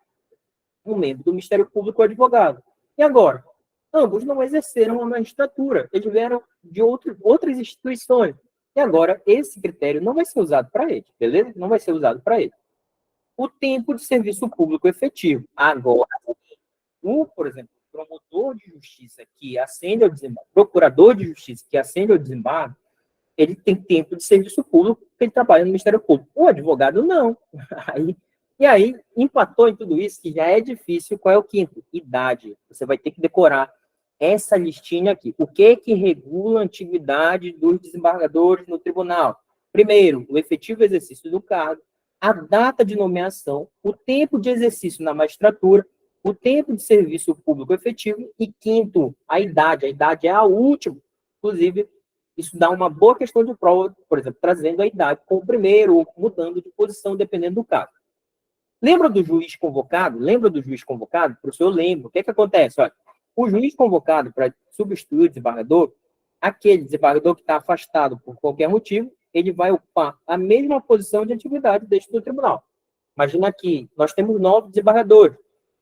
Um membro do Ministério Público e o advogado. E agora? Ambos não exerceram a magistratura. Eles vieram de outras instituições. E agora, esse critério não vai ser usado para eles, beleza? Não vai ser usado para eles. O tempo de serviço público efetivo. Agora, por exemplo, promotor de justiça que ascende ao desembargo, procurador de justiça que ascende ao desembargo, ele tem tempo de serviço público porque ele trabalha no Ministério Público. O advogado, não. E aí, empatou em tudo isso, que já é difícil. Qual é o quinto? Idade. Você vai ter que decorar essa listinha aqui. O que regula a antiguidade dos desembargadores no tribunal? Primeiro, o efetivo exercício do cargo, a data de nomeação, o tempo de exercício na magistratura, o tempo de serviço público efetivo e quinto, a idade. A idade é a última. Inclusive, isso dá uma boa questão de prova, por exemplo, trazendo a idade como primeiro ou mudando de posição, dependendo do caso. Lembra do juiz convocado? Professor, eu lembro. O que acontece? Olha, O juiz convocado para substituir o desembargador, aquele desembargador que está afastado por qualquer motivo, ele vai ocupar a mesma posição de atividade deste do tribunal. Imagina que nós temos 9 desembargadores,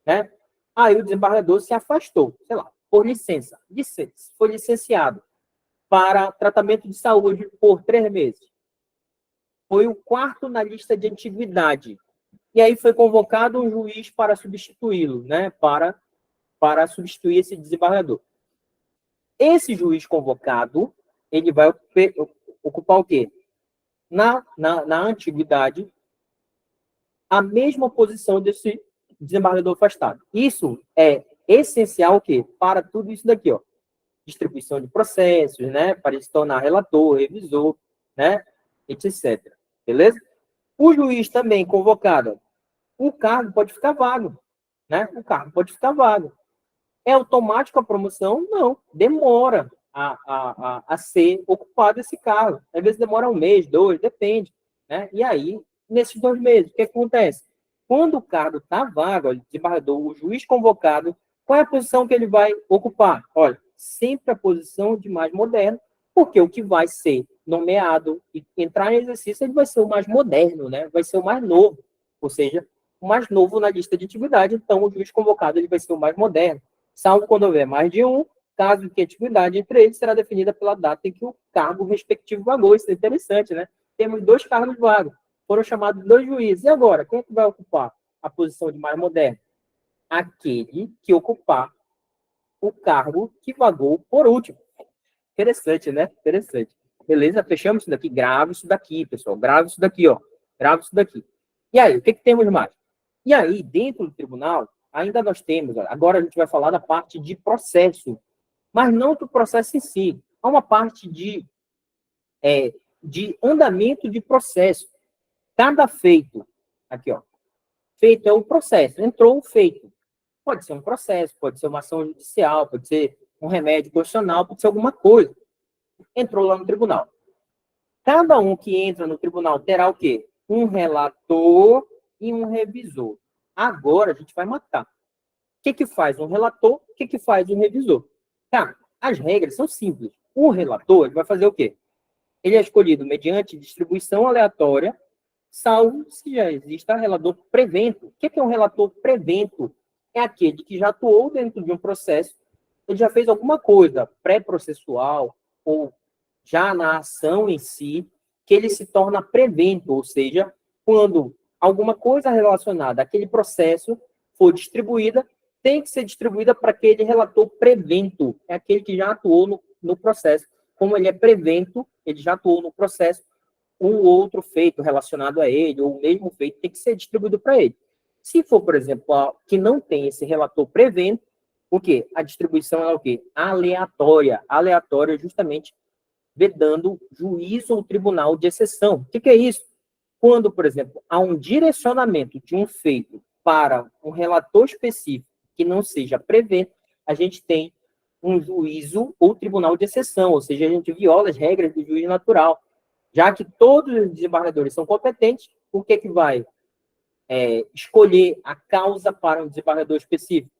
né? Aí o desembargador se afastou, sei lá, por licença, foi licenciado para tratamento de saúde por 3 meses. Foi o 4º na lista de antiguidade. E aí foi convocado um juiz para substituí-lo, né? Para substituir esse desembargador. Esse juiz convocado, ele vai ocupar o quê? Na antiguidade, a mesma posição desse desembargador afastado. Isso é essencial o quê? Para tudo isso daqui, ó. Distribuição de processos, né? Para ele se tornar relator, revisor, né? Etc. Beleza? O juiz também convocado, o cargo pode ficar vago, né? O cargo pode ficar vago. É automático a promoção? Não. Demora a ser ocupado esse cargo. Às vezes demora 1 mês, 2, depende, né? E aí, nesses 2 meses, o que acontece? Quando o cargo está vago, o desembargador, o juiz convocado, qual é a posição que ele vai ocupar? Olha, sempre a posição de mais moderno, porque o que vai ser nomeado e entrar em exercício, ele vai ser o mais moderno, né? Vai ser o mais novo, ou seja, o mais novo na lista de atividade, então o juiz convocado ele vai ser o mais moderno, salvo quando houver mais de um, caso que a atividade entre eles será definida pela data em que o cargo respectivo vagou. Isso é interessante, né? Temos 2 cargos vagos, foram chamados 2 juízes. E agora, quem é que vai ocupar a posição de mais moderno? Aquele que ocupar o cargo que vagou por último. Interessante, né? Interessante. Beleza? Fechamos isso daqui. Grava isso daqui, pessoal. Grava isso daqui, ó. Grava isso daqui. E aí, o que temos mais? E aí, dentro do tribunal, ainda nós temos, agora a gente vai falar da parte de processo, mas não do processo em si. Há uma parte de andamento de processo. Cada feito, aqui, ó, feito é o processo, entrou o feito. Pode ser um processo, pode ser uma ação judicial, pode ser um remédio constitucional, pode ser alguma coisa. Entrou lá no tribunal. Cada um que entra no tribunal terá o quê? Um relator e um revisor. Agora a gente vai matar. O que faz um relator? O que faz um revisor? Tá, as regras são simples. O relator ele vai fazer o quê? Ele é escolhido mediante distribuição aleatória, salvo se já exista relator prevento. O que é um relator prevento? É aquele que já atuou dentro de um processo, ele já fez alguma coisa pré-processual ou já na ação em si, que ele se torna prevento, ou seja, quando alguma coisa relacionada àquele processo for distribuída, tem que ser distribuída para aquele relator prevento, é aquele que já atuou no processo. Como ele é prevento, ele já atuou no processo, um outro feito relacionado a ele, ou o mesmo feito, tem que ser distribuído para ele. Se for, por exemplo, que não tem esse relator prevento, o quê? A distribuição é o quê? Aleatória. Aleatória justamente vedando juízo ou tribunal de exceção. O que é isso? Quando, por exemplo, há um direcionamento de um feito para um relator específico que não seja prevento, a gente tem um juízo ou tribunal de exceção, ou seja, a gente viola as regras do juízo natural. Já que todos os desembargadores são competentes, o que vai escolher a causa para um desembargador específico?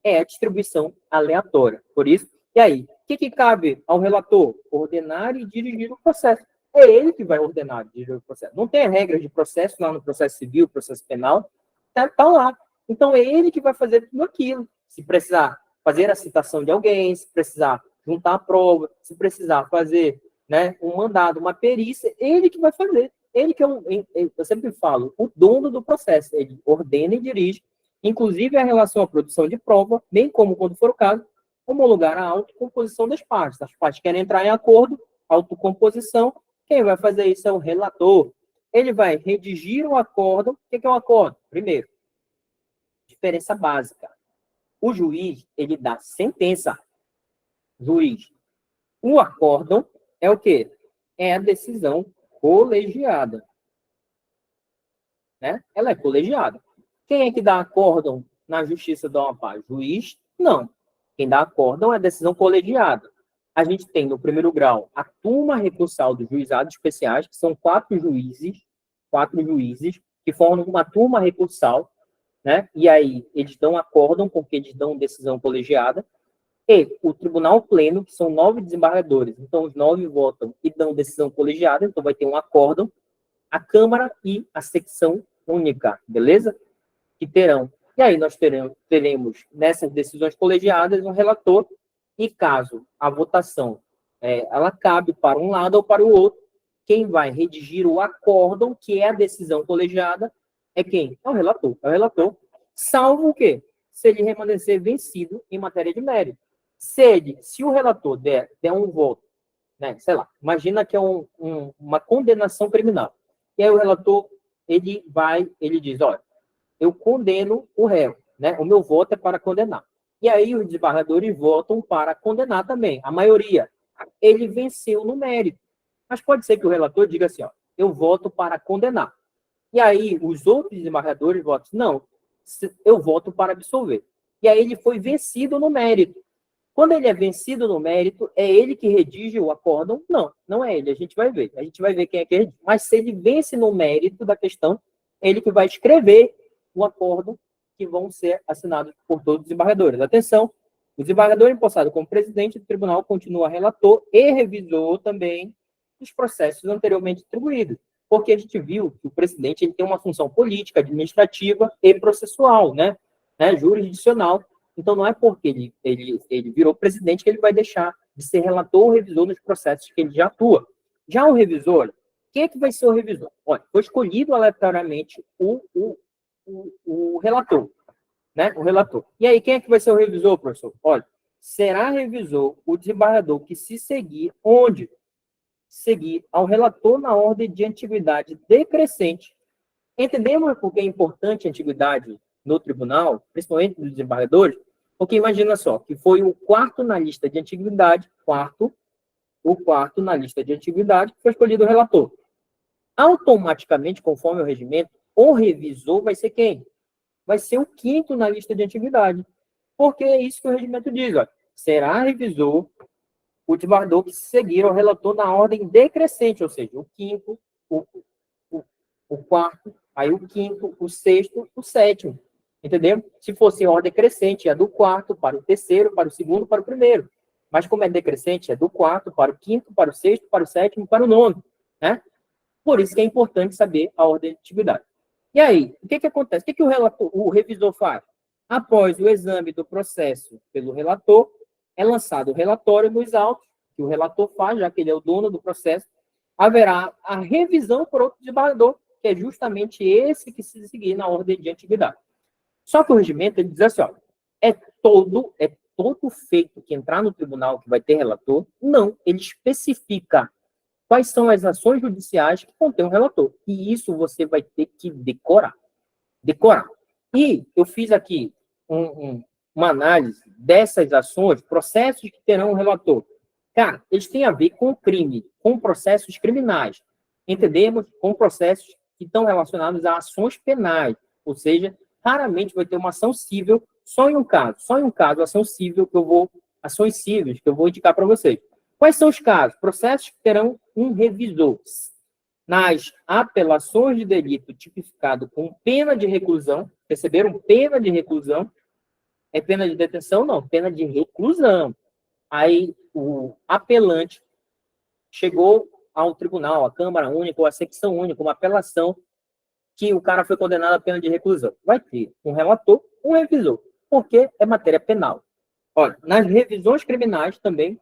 É a distribuição aleatória. Por isso, e aí, o que cabe ao relator? Ordenar e dirigir o processo. É ele que vai ordenar e dirigir o processo. Não tem regras de processo lá no processo civil, processo penal, tá lá. Então, é ele que vai fazer tudo aquilo. Se precisar fazer a citação de alguém, se precisar juntar a prova, se precisar fazer, né, um mandado, uma perícia, ele que vai fazer. Ele que eu sempre falo, o dono do processo. Ele ordena e dirige, inclusive a relação à produção de prova, bem como, quando for o caso, homologar a autocomposição das partes. As partes querem entrar em acordo, autocomposição, quem vai fazer isso é o relator. Ele vai redigir o acórdão. O que é o acórdão? Primeiro, diferença básica. O juiz, ele dá sentença. Juiz. O acórdão é o quê? É a decisão colegiada. Né? Ela é colegiada. Quem é que dá acórdão na justiça do Amapá? Juiz? Não. Quem dá acórdão é a decisão colegiada. A gente tem, no primeiro grau, a turma recursal dos juizados especiais, que são 4 juízes que formam uma turma recursal, né? E aí eles dão acórdão, porque eles dão decisão colegiada. E o tribunal pleno, que são 9 desembargadores, então os 9 votam e dão decisão colegiada, então vai ter um acórdão, a Câmara e a secção única, beleza? Que terão. E aí nós teremos nessas decisões colegiadas um relator, e caso a votação ela cabe para um lado ou para o outro, quem vai redigir o acórdão, que é a decisão colegiada, é quem? É o relator. É o relator, salvo o quê? Se ele permanecer vencido em matéria de mérito. Se o relator der um voto, né, sei lá, imagina que é uma condenação criminal. E aí o relator, ele diz, olha, eu condeno o réu, né? O meu voto é para condenar. E aí os desembargadores votam para condenar também, a maioria. Ele venceu no mérito. Mas pode ser que o relator diga assim, ó, eu voto para condenar. E aí os outros desembargadores votam, não, eu voto para absolver. E aí ele foi vencido no mérito. Quando ele é vencido no mérito, é ele que redige o acórdão? Não, não é ele, a gente vai ver. A gente vai ver quem é que redige. Mas se ele vence no mérito da questão, é ele que vai escrever o acórdão que vão ser assinados por todos os desembargadores. Atenção, o desembargador empossado como presidente do tribunal continua relator e revisor também dos processos anteriormente atribuídos. Porque a gente viu que o presidente ele tem uma função política, administrativa e processual, né? Jurisdicional. Então, não é porque ele virou presidente que ele vai deixar de ser relator ou revisor nos processos que ele já atua. Já o revisor, quem é que vai ser o revisor? Olha, foi escolhido aleatoriamente o relator, né? O relator. E aí, quem é que vai ser o revisor, professor? Olha, será revisor o desembargador que se seguir onde? Seguir ao relator na ordem de antiguidade decrescente. Entendemos por que é importante a antiguidade no tribunal, principalmente dos desembargadores? Porque imagina só, que foi o quarto na lista de antiguidade, o quarto na lista de antiguidade, que foi escolhido o relator. Automaticamente, conforme o regimento, o revisor vai ser quem? Vai ser o quinto na lista de antiguidade. Porque é isso que o regimento diz, ó. Será revisor o desembargador que seguir ao relator na ordem decrescente, ou seja, o quinto, o quarto, aí o quinto, o sexto, o sétimo. Entendeu? Se fosse em ordem crescente, é do quarto para o terceiro, para o segundo, para o primeiro. Mas como é decrescente, é do quarto para o quinto, para o sexto, para o sétimo, para o nono. Né? Por isso que é importante saber a ordem de atividade. E aí, o que acontece? O que o revisor faz? Após o exame do processo pelo relator, é lançado o relatório nos autos, que o relator faz, já que ele é o dono do processo, haverá a revisão por outro desembargador, que é justamente esse que se seguir na ordem de antiguidade. Só que o regimento, ele diz assim, ó, é todo feito que entrar no tribunal que vai ter relator? Não, ele especifica quais são as ações judiciais que contém um relator. E isso você vai ter que decorar. E eu fiz aqui uma análise dessas ações, processos que terão um relator. Cara, eles têm a ver com crime, com processos criminais. Entendemos? Com processos que estão relacionados a ações penais. Ou seja, raramente vai ter uma ação civil só em um caso, ações cíveis que eu vou indicar para vocês. Quais são os casos? Processos que terão um revisor. Nas apelações de delito tipificado com pena de reclusão, receberam pena de reclusão, é pena de detenção? Não, pena de reclusão. Aí o apelante chegou ao tribunal, à Câmara Única ou à Secção Única, uma apelação que o cara foi condenado à pena de reclusão. Vai ter um relator, um revisor, porque é matéria penal. Olha, nas revisões criminais também,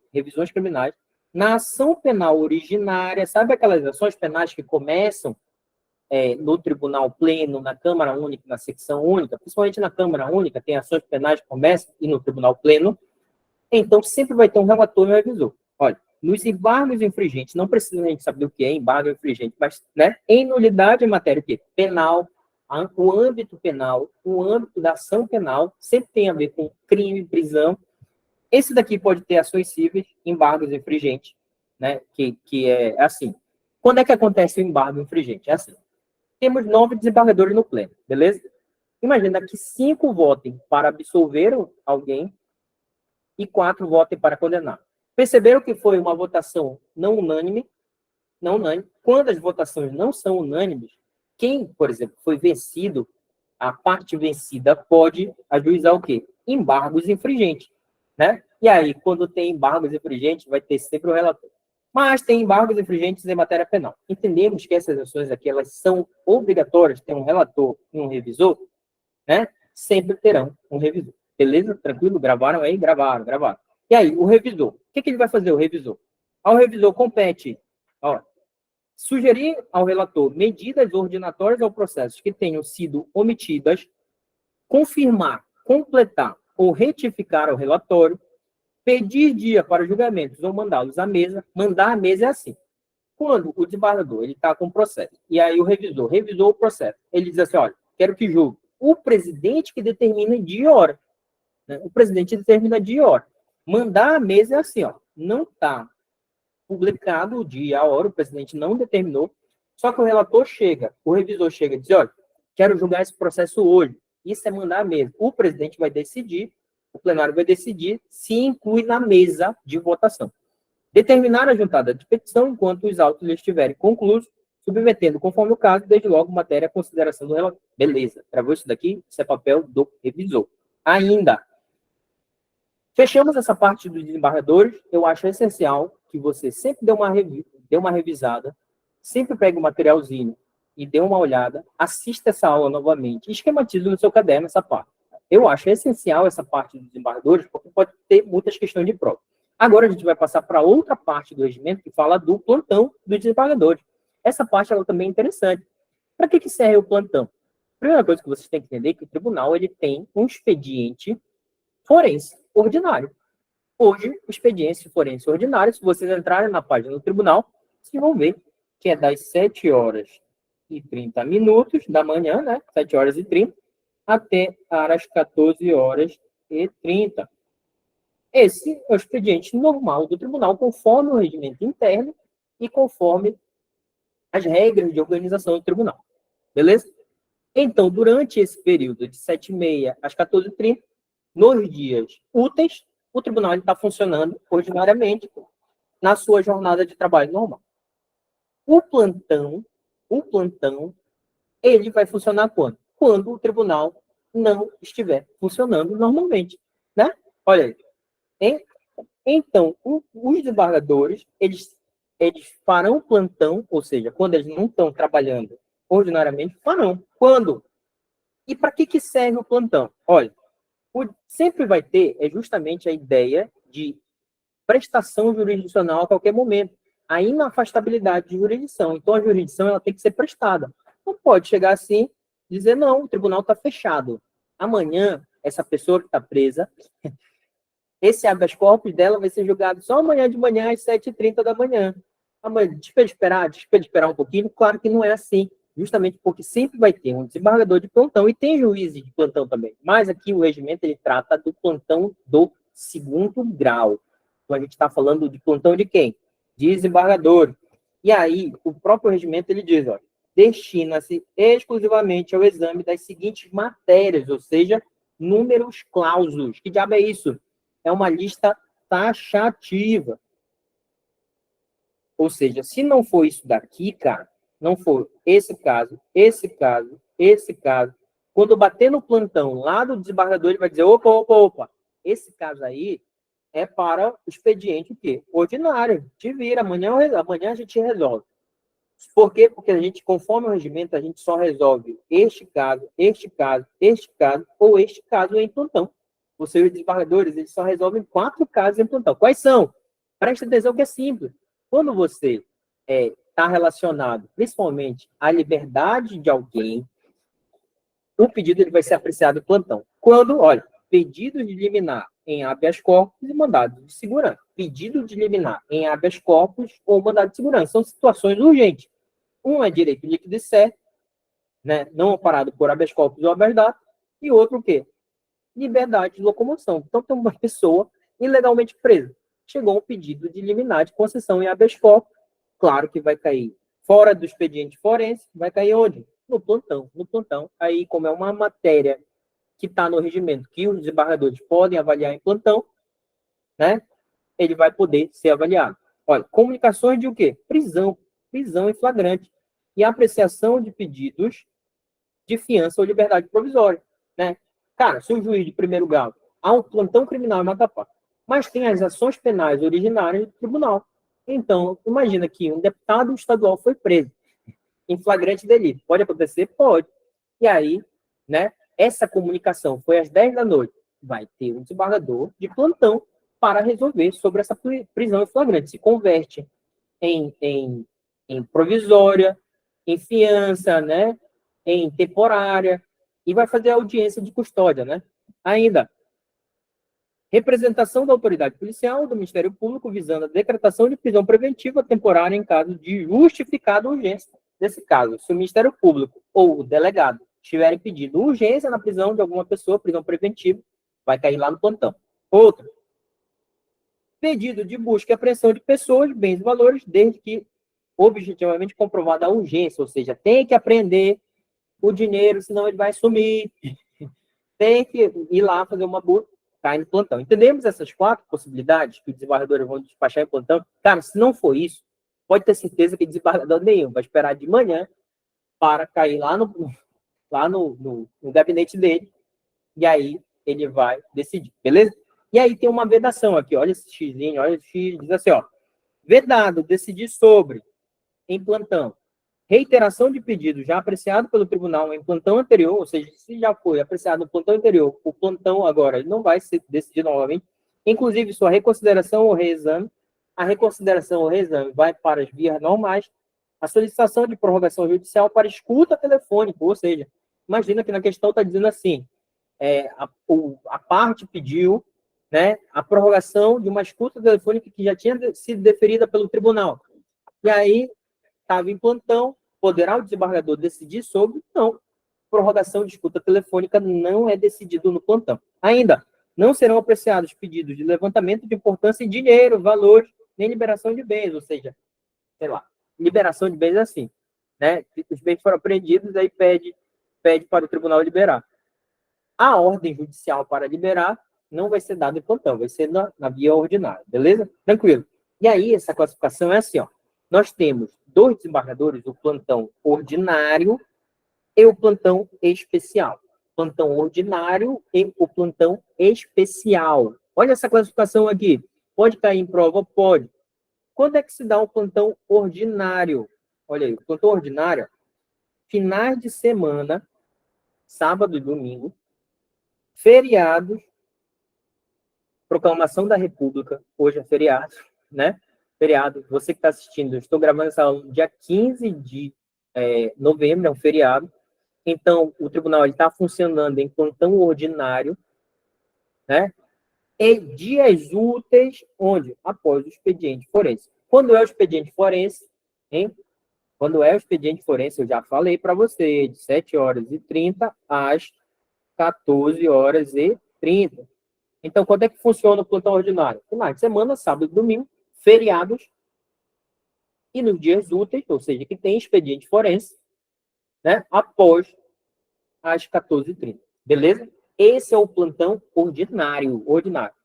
na ação penal originária, sabe aquelas ações penais que começam no tribunal pleno, na Câmara Única, na Secção Única, principalmente na Câmara Única, tem ações penais que começam e no tribunal pleno, então sempre vai ter um relator e um revisor. Olha, nos embargos infringentes, não precisa a gente saber o que é embargo infringente, mas em nulidade em matéria o quê? Penal, o âmbito penal, o âmbito da ação penal, sempre tem a ver com crime, prisão. Esse daqui pode ter ações cíveis, embargos infringentes, né? Que é assim. Quando é que acontece o embargo infringente? É assim. Temos 9 desembargadores no pleno, beleza? Imagina que 5 votem para absolver alguém e 4 votem para condenar. Perceberam que foi uma votação não unânime? Não unânime. Quando as votações não são unânimes, quem, por exemplo, foi vencido, a parte vencida pode ajuizar o quê? Embargos infringentes. né? E aí, quando tem embargos infringentes, vai ter sempre o relator. Mas tem embargos infringentes em matéria penal. Entendemos que essas ações aqui, elas são obrigatórias, tem um relator e um revisor, né? Sempre terão um revisor. Beleza? Tranquilo? Gravaram aí? Gravaram. E aí, o revisor. O que ele vai fazer, o revisor? Ao revisor compete, ó, sugerir ao relator medidas ordinatórias ao processo que tenham sido omitidas, confirmar, completar ou retificar o relatório, pedir dia para julgamentos ou mandá-los à mesa. Mandar à mesa é assim. Quando o desembargador está com o processo, e aí o revisor revisou o processo, ele diz assim, olha, quero que julgue. O presidente que determina dia e hora. Né? O presidente determina dia e hora. Mandar à mesa é assim, ó, não está publicado o dia, a hora, o presidente não determinou, só que o relator chega, o revisor chega e diz, olha, quero julgar esse processo hoje. Isso é mandar à mesa. O presidente vai decidir, o plenário vai decidir se inclui na mesa de votação. Determinar a juntada de petição enquanto os autos estiverem concluídos, submetendo, conforme o caso, desde logo, matéria à consideração do relator. Beleza, travou isso daqui? Isso é papel do revisor. Ainda, fechamos essa parte dos desembargadores. Eu acho essencial que você sempre dê uma revisada, sempre pegue o materialzinho e dê uma olhada, assista essa aula novamente, esquematize no seu caderno essa parte. Eu acho essencial essa parte dos desembargadores, porque pode ter muitas questões de prova. Agora a gente vai passar para outra parte do regimento que fala do plantão dos desembargadores. Essa parte ela também é interessante. Para que serve o plantão? A primeira coisa que vocês têm que entender é que o tribunal ele tem um expediente forense ordinário. Hoje, o expediente forense ordinário, se vocês entrarem na página do tribunal, vocês vão ver que é das 7 horas e 30 minutos da manhã, né? 7 horas e 30, até às 14 horas e 30. Esse é o expediente normal do tribunal, conforme o regimento interno e conforme as regras de organização do tribunal. Beleza? Então, durante esse período de 7h30 às 14h30, nos dias úteis, o tribunal está funcionando ordinariamente na sua jornada de trabalho normal. O plantão, ele vai funcionar quando? Quando o tribunal não estiver funcionando normalmente, né? Olha aí. Hein? Então, os desembargadores, eles farão plantão, ou seja, quando eles não estão trabalhando ordinariamente, farão. Quando? E para que serve o plantão? Olha, sempre vai ter justamente a ideia de prestação jurisdicional a qualquer momento, a inafastabilidade de jurisdição. Então, a jurisdição ela tem que ser prestada. Não pode chegar assim e dizer, não, o tribunal está fechado. Amanhã, essa pessoa que está presa, esse habeas corpus dela vai ser julgado só amanhã de manhã, às 7h30 da manhã. Amanhã, deixa eu esperar um pouquinho. Claro que não é assim, justamente porque sempre vai ter um desembargador de plantão e tem juízes de plantão também. Mas aqui o regimento ele trata do plantão do segundo grau. Então a gente está falando de plantão de quem? Desembargador. E aí, o próprio regimento ele diz, ó, destina-se exclusivamente ao exame das seguintes matérias, ou seja, números clausos. Que diabo é isso? É uma lista taxativa. Ou seja, se não for isso daqui, cara, não for esse caso, quando bater no plantão lá do desembargador, ele vai dizer, opa, esse caso aí é para o expediente o quê? Ordinário. Te vira, amanhã a gente resolve. Por quê? Porque a gente, conforme o regimento, a gente só resolve este caso ou este caso em plantão. Os desembargadores, eles só resolvem 4 casos em plantão. Quais são? Presta atenção que é simples. Quando você está relacionado, principalmente, à liberdade de alguém, o pedido ele vai ser apreciado em plantão. Quando, olha, pedido de liminar em habeas corpus e mandado de segurança. Pedido de liminar em habeas corpus ou mandado de segurança. São situações urgentes. Um é direito líquido e certo, né, não amparado por habeas corpus ou habeas data, e outro o quê? Liberdade de locomoção. Então, tem uma pessoa ilegalmente presa. Chegou um pedido de liminar de concessão em habeas corpus, claro que vai cair fora do expediente forense, vai cair onde? No plantão. Aí, como é uma matéria que está no regimento que os desembargadores podem avaliar em plantão, né, ele vai poder ser avaliado. Olha, comunicações de o quê? Prisão em flagrante e apreciação de pedidos de fiança ou liberdade provisória, né? Cara, se o juiz de primeiro grau há um plantão criminal em Macapá, mas tem as ações penais originárias do tribunal. Então, imagina que um deputado estadual foi preso em flagrante delito. Pode acontecer? Pode. E aí, né, essa comunicação foi às 10 da noite. Vai ter um desembargador de plantão para resolver sobre essa prisão em flagrante. Se converte em provisória, em fiança, né, em temporária, e vai fazer audiência de custódia, né? Ainda, representação da autoridade policial do Ministério Público visando a decretação de prisão preventiva temporária em caso de justificada urgência. Nesse caso, se o Ministério Público ou o delegado estiverem pedindo urgência na prisão de alguma pessoa, prisão preventiva, vai cair lá no plantão. Outro, pedido de busca e apreensão de pessoas, bens e valores, desde que objetivamente comprovada a urgência, ou seja, tem que apreender o dinheiro, senão ele vai sumir. Tem que ir lá fazer uma busca, cai no plantão. Entendemos essas 4 possibilidades que os desembargadores vão despachar em plantão? Cara, se não for isso, pode ter certeza que desembargador nenhum vai esperar de manhã para cair lá no gabinete dele, e aí ele vai decidir, beleza? E aí tem uma vedação aqui, olha esse xizinho, olha esse x, diz assim, ó, vedado decidir sobre, em plantão, reiteração de pedido já apreciado pelo tribunal em plantão anterior, ou seja, se já foi apreciado no plantão anterior, o plantão agora ele não vai ser decidido novamente, inclusive sua reconsideração ou reexame, a reconsideração ou reexame vai para as vias normais, a solicitação de prorrogação judicial para escuta telefônica, ou seja, imagina que na questão está dizendo assim, a parte pediu, né, a prorrogação de uma escuta telefônica que já tinha sido deferida pelo tribunal. E aí, estava em plantão, poderá o desembargador decidir sobre? Não. Prorrogação de escuta telefônica não é decidido no plantão. Ainda, não serão apreciados pedidos de levantamento de importância em dinheiro, valores, nem liberação de bens, ou seja, sei lá, liberação de bens é assim, né? Os bens foram apreendidos, aí pede para o tribunal liberar. A ordem judicial para liberar não vai ser dada em plantão, vai ser na via ordinária, beleza? Tranquilo. E aí, essa classificação é assim, ó. Nós temos 2 desembargadores, o plantão ordinário e o plantão especial. Plantão ordinário e o plantão especial. Olha essa classificação aqui. Pode cair em prova? Pode. Quando é que se dá um plantão ordinário? Olha aí, o plantão ordinário, finais de semana, sábado e domingo, feriados, proclamação da República, hoje é feriado, né? Feriado, você que está assistindo, eu estou gravando essa aula no dia 15 de novembro, é um feriado, então o tribunal está funcionando em plantão ordinário, né? E dias úteis, onde? Após o expediente forense. Quando é o expediente forense, hein? Quando é o expediente forense, eu já falei para você, de 7h30 às 14h30. Então, quando é que funciona o plantão ordinário? Finais de semana, sábado e domingo, feriados e nos dias úteis, ou seja, que tem expediente forense, né? Após às 14h30. Beleza? Esse é o plantão ordinário.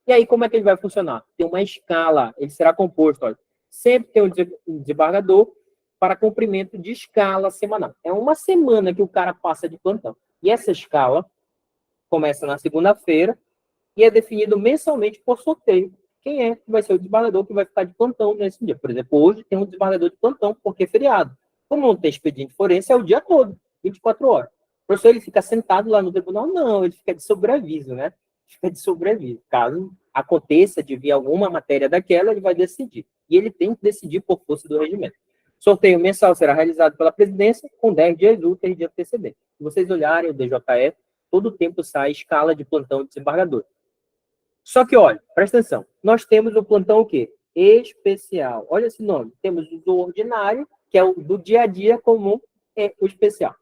E aí, como é que ele vai funcionar? Tem uma escala, ele será composto, olha, sempre tem um desembargador para cumprimento de escala semanal. É uma semana que o cara passa de plantão. E essa escala começa na segunda-feira e é definido mensalmente por sorteio. Quem é que vai ser o desembargador que vai ficar de plantão nesse dia? Por exemplo, hoje tem um desembargador de plantão, porque é feriado. Como não tem expediente forense, é o dia todo, 24 horas. O professor, ele fica sentado lá no tribunal? Não, ele fica de sobreaviso, né? Fica de sobreaviso. Caso aconteça de vir alguma matéria daquela, ele vai decidir. E ele tem que decidir por força do regimento. Sorteio mensal será realizado pela presidência com 10 dias úteis de antecedência. Se vocês olharem o DJE, todo o tempo sai escala de plantão de desembargador. Só que, olha, presta atenção. Nós temos o plantão o quê? Especial. Olha esse nome. Temos o ordinário, que é o do dia a dia comum, e o especial.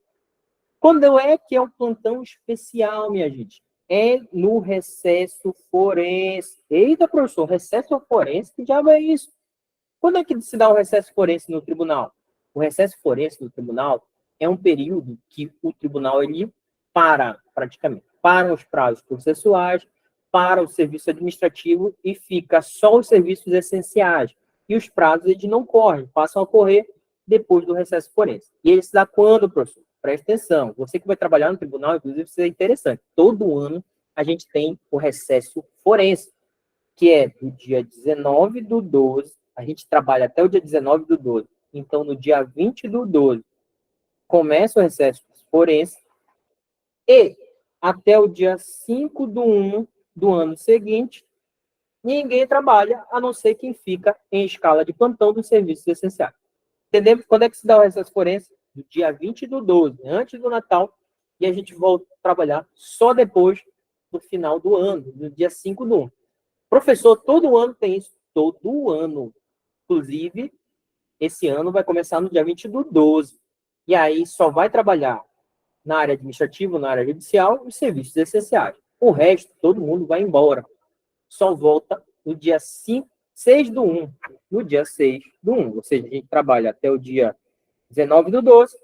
Quando é que é um plantão especial, minha gente? É no recesso forense. Eita, professor, recesso forense? Que diabo é isso? Quando é que se dá o recesso forense no tribunal? O recesso forense no tribunal é um período que o tribunal ele para, praticamente, para os prazos processuais, para o serviço administrativo e fica só os serviços essenciais. E os prazos eles não correm, passam a correr depois do recesso forense. E ele se dá quando, professor? Presta atenção. Você que vai trabalhar no tribunal, inclusive, isso é interessante. Todo ano a gente tem o recesso forense. que é do dia 19 do 12, a gente trabalha até o dia 19 do 12. Então, no dia 20 do 12, começa o recesso forense e até o dia 5 do 1 do ano seguinte, ninguém trabalha, a não ser quem fica em escala de plantão dos serviços essenciais. Entendemos? Quando é que se dá o recesso forense? Do dia 20 do 12, antes do Natal, e a gente volta a trabalhar só depois do final do ano, no dia 5 do 1. Professor, todo ano tem isso. Todo ano. Inclusive, esse ano vai começar no dia 20 do 12. E aí só vai trabalhar na área administrativa, na área judicial, os serviços essenciais. O resto, todo mundo vai embora. Só volta no dia 6 do 1. No dia 6 do 1. Ou seja, a gente trabalha até o dia 19 do 12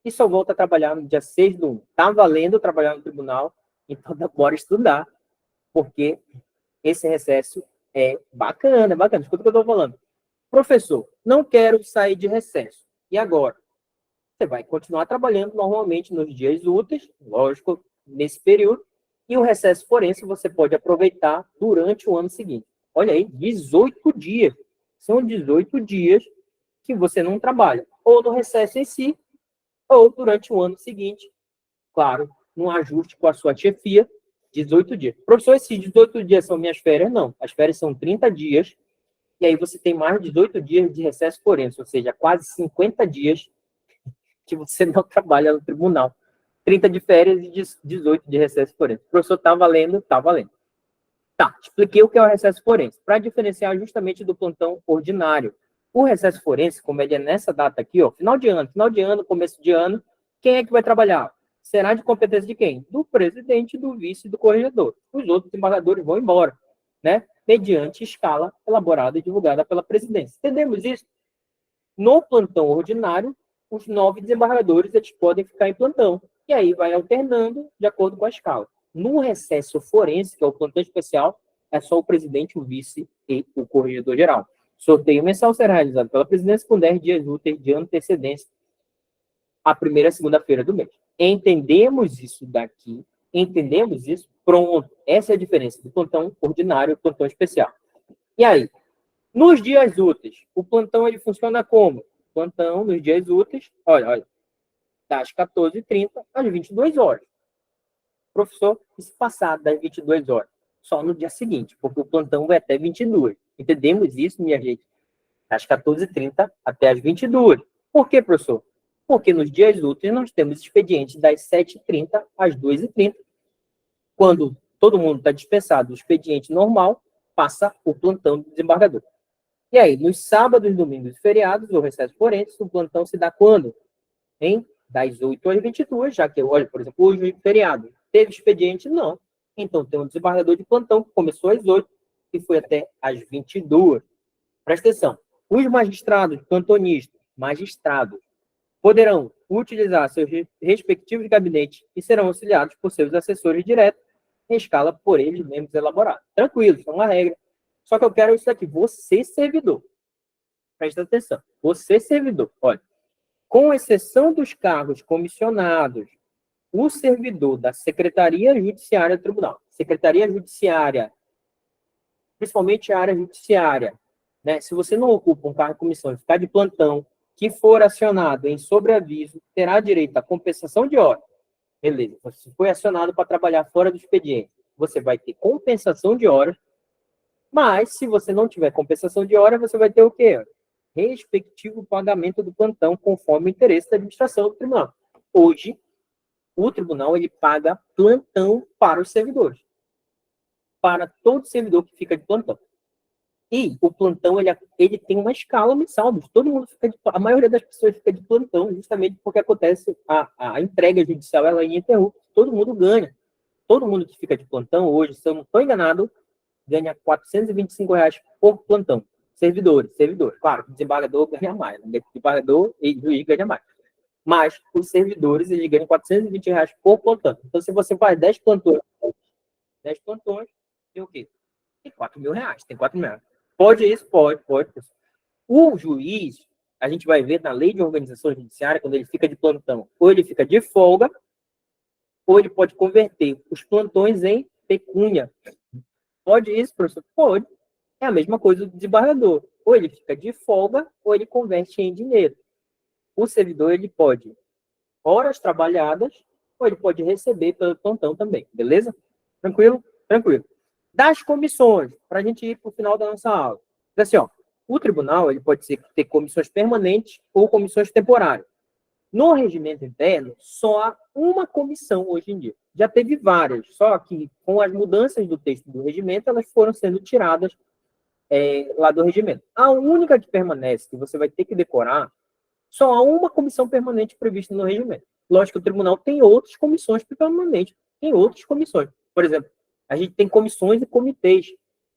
e só volta a trabalhar no dia 6 do 1. Tá valendo trabalhar no tribunal, então bora estudar, porque esse recesso é bacana, é bacana. Escuta o que eu estou falando. Professor, não quero sair de recesso. E agora? Você vai continuar trabalhando normalmente nos dias úteis, lógico, nesse período, e o recesso forense você pode aproveitar durante o ano seguinte. Olha aí, 18 dias. São 18 dias que você não trabalha, ou no recesso em si, ou durante o ano seguinte, claro, num ajuste com a sua chefia, 18 dias. Professor, esses 18 dias são minhas férias? Não, as férias são 30 dias, e aí você tem mais de 18 dias de recesso forense, ou seja, quase 50 dias que você não trabalha no tribunal. 30 de férias e 18 de recesso forense. O professor está valendo? Está valendo. Tá, expliquei o que é o recesso forense, para diferenciar justamente do plantão ordinário. O recesso forense, como ele é nessa data aqui, ó, final de ano, começo de ano, quem é que vai trabalhar? Será de competência de quem? Do presidente, do vice e do corregedor. Os outros embargadores vão embora, né? Mediante escala elaborada e divulgada pela presidência. Entendemos isso? No plantão ordinário, os 9 desembargadores eles podem ficar em plantão. E aí vai alternando de acordo com a escala. No recesso forense, que é o plantão especial, é só o presidente, o vice e o corregedor-geral. Sorteio mensal será realizado pela presidência com 10 dias úteis de antecedência à primeira segunda-feira do mês. Entendemos isso daqui? Entendemos isso? Pronto. Essa é a diferença do plantão ordinário e do plantão especial. E aí? Nos dias úteis, o plantão ele funciona como? Plantão nos dias úteis, olha, das 14h30 às 22 horas. Professor, e se passar das 22 horas? Só no dia seguinte, porque o plantão vai até 22. Entendemos isso, minha gente? Das 14h30 até as 22. Por quê, professor? Porque nos dias úteis nós temos expedientes das 7h30 às 2h30. Quando todo mundo está dispensado do expediente normal, passa o plantão do desembargador. E aí, nos sábados, domingos e feriados, o recesso forense, o plantão se dá quando? Das 8 às 22, já que, olha, por exemplo, hoje feriado. Teve expediente? Não. Então, tem um desembargador de plantão que começou às 8 e foi até às 22. Presta atenção. Os magistrados, plantonistas, magistrados, poderão utilizar seus respectivos gabinetes e serão auxiliados por seus assessores diretos em escala por eles mesmos elaborada. Tranquilo, isso é uma regra. Só que eu quero isso aqui. Você, servidor. Presta atenção. Você, servidor. Olha, com exceção dos cargos comissionados, o servidor da Secretaria Judiciária do Tribunal, Secretaria Judiciária, principalmente a área judiciária, né? Se você não ocupa um cargo de comissão e ficar de plantão, que for acionado em sobreaviso, terá direito à compensação de horas. Beleza. Você foi acionado para trabalhar fora do expediente. Você vai ter compensação de horas, mas se você não tiver compensação de horas, você vai ter o quê? Respectivo pagamento do plantão conforme o interesse da administração do tribunal. Hoje, o tribunal ele paga plantão para os servidores. Para todo servidor que fica de plantão. E o plantão, ele tem uma escala mensal. Todo mundo fica a maioria das pessoas fica de plantão, justamente porque acontece a entrega judicial, ela é ininterrupta. Todo mundo ganha. Todo mundo que fica de plantão hoje, se eu não estou enganado, ganha R$ 425 por plantão. Servidores. Claro, o desembargador ganha mais. O desembargador e o juiz ganha mais. Mas os servidores, eles ganham R$ 420 por plantão. Então, se você faz 10 plantões, tem o quê? Tem R$ 4.000. Tem R$ 4.000. Pode isso? Pode. O juiz, a gente vai ver na lei de organização judiciária, quando ele fica de plantão, ou ele fica de folga, ou ele pode converter os plantões em pecúnia. Pode isso, professor? Pode. É a mesma coisa do desembargador. Ou ele fica de folga, ou ele converte em dinheiro. O servidor, ele pode horas trabalhadas, ou ele pode receber pelo plantão também, beleza? Tranquilo? Tranquilo. Das comissões, para a gente ir para o final da nossa aula. Assim, ó, o tribunal ele pode ter comissões permanentes ou comissões temporárias. No regimento interno, só há uma comissão hoje em dia. Já teve várias, só que com as mudanças do texto do regimento, elas foram sendo tiradas lá do regimento. A única que permanece, que você vai ter que decorar, só há uma comissão permanente prevista no regimento. Lógico que o tribunal tem outras comissões permanentes, tem outras comissões. Por exemplo, a gente tem comissões e comitês.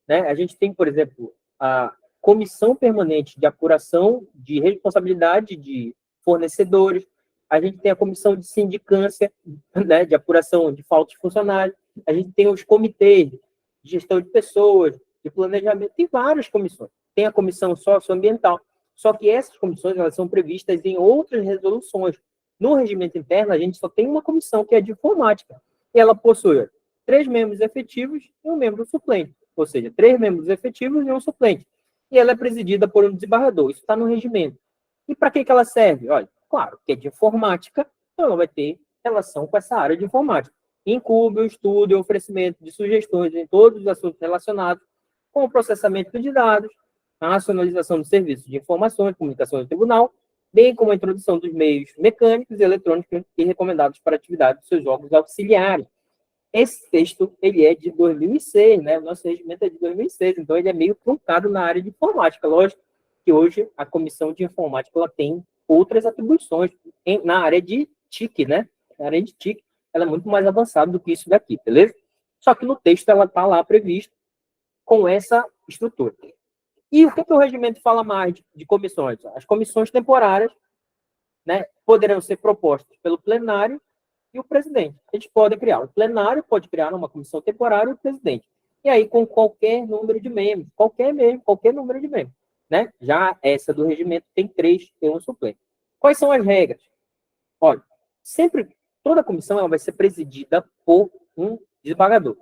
Né? A gente tem, por exemplo, a comissão permanente de apuração de responsabilidade de fornecedores, a gente tem a comissão de sindicância, né, de apuração de faltas de funcionários, a gente tem os comitês de gestão de pessoas, de planejamento, tem várias comissões. Tem a comissão socioambiental, só que essas comissões elas são previstas em outras resoluções. No regimento interno, a gente só tem uma comissão, que é de informática, e ela possui 3 membros efetivos e um membro suplente, ou seja, 3 membros efetivos e um suplente. E ela é presidida por um desembargador, isso está no regimento. E para que ela serve? Olha, claro, que é de informática, então ela vai ter relação com essa área de informática. Incube o estudo e o oferecimento de sugestões em todos os assuntos relacionados com o processamento de dados, a racionalização dos serviços de informações e comunicação do tribunal, bem como a introdução dos meios mecânicos e eletrônicos e recomendados para atividade dos seus órgãos auxiliares. Esse texto, ele é de 2006, né? O nosso regimento é de 2006, então ele é meio truncado na área de informática. Lógico que hoje a comissão de informática ela tem outras atribuições na área de TIC, né? Na área de TIC, ela é muito mais avançada do que isso daqui, beleza? Só que no texto ela está lá prevista com essa estrutura. E o que o regimento fala mais de comissões? As comissões temporárias, né, poderão ser propostas pelo plenário e o presidente. Eles podem criar. O plenário pode criar uma comissão temporária e o presidente. E aí, com qualquer número de membros, qualquer número de membros. Né? Já essa do regimento tem 3 e um suplente. Quais são as regras? Olha, toda comissão ela vai ser presidida por um desembargador.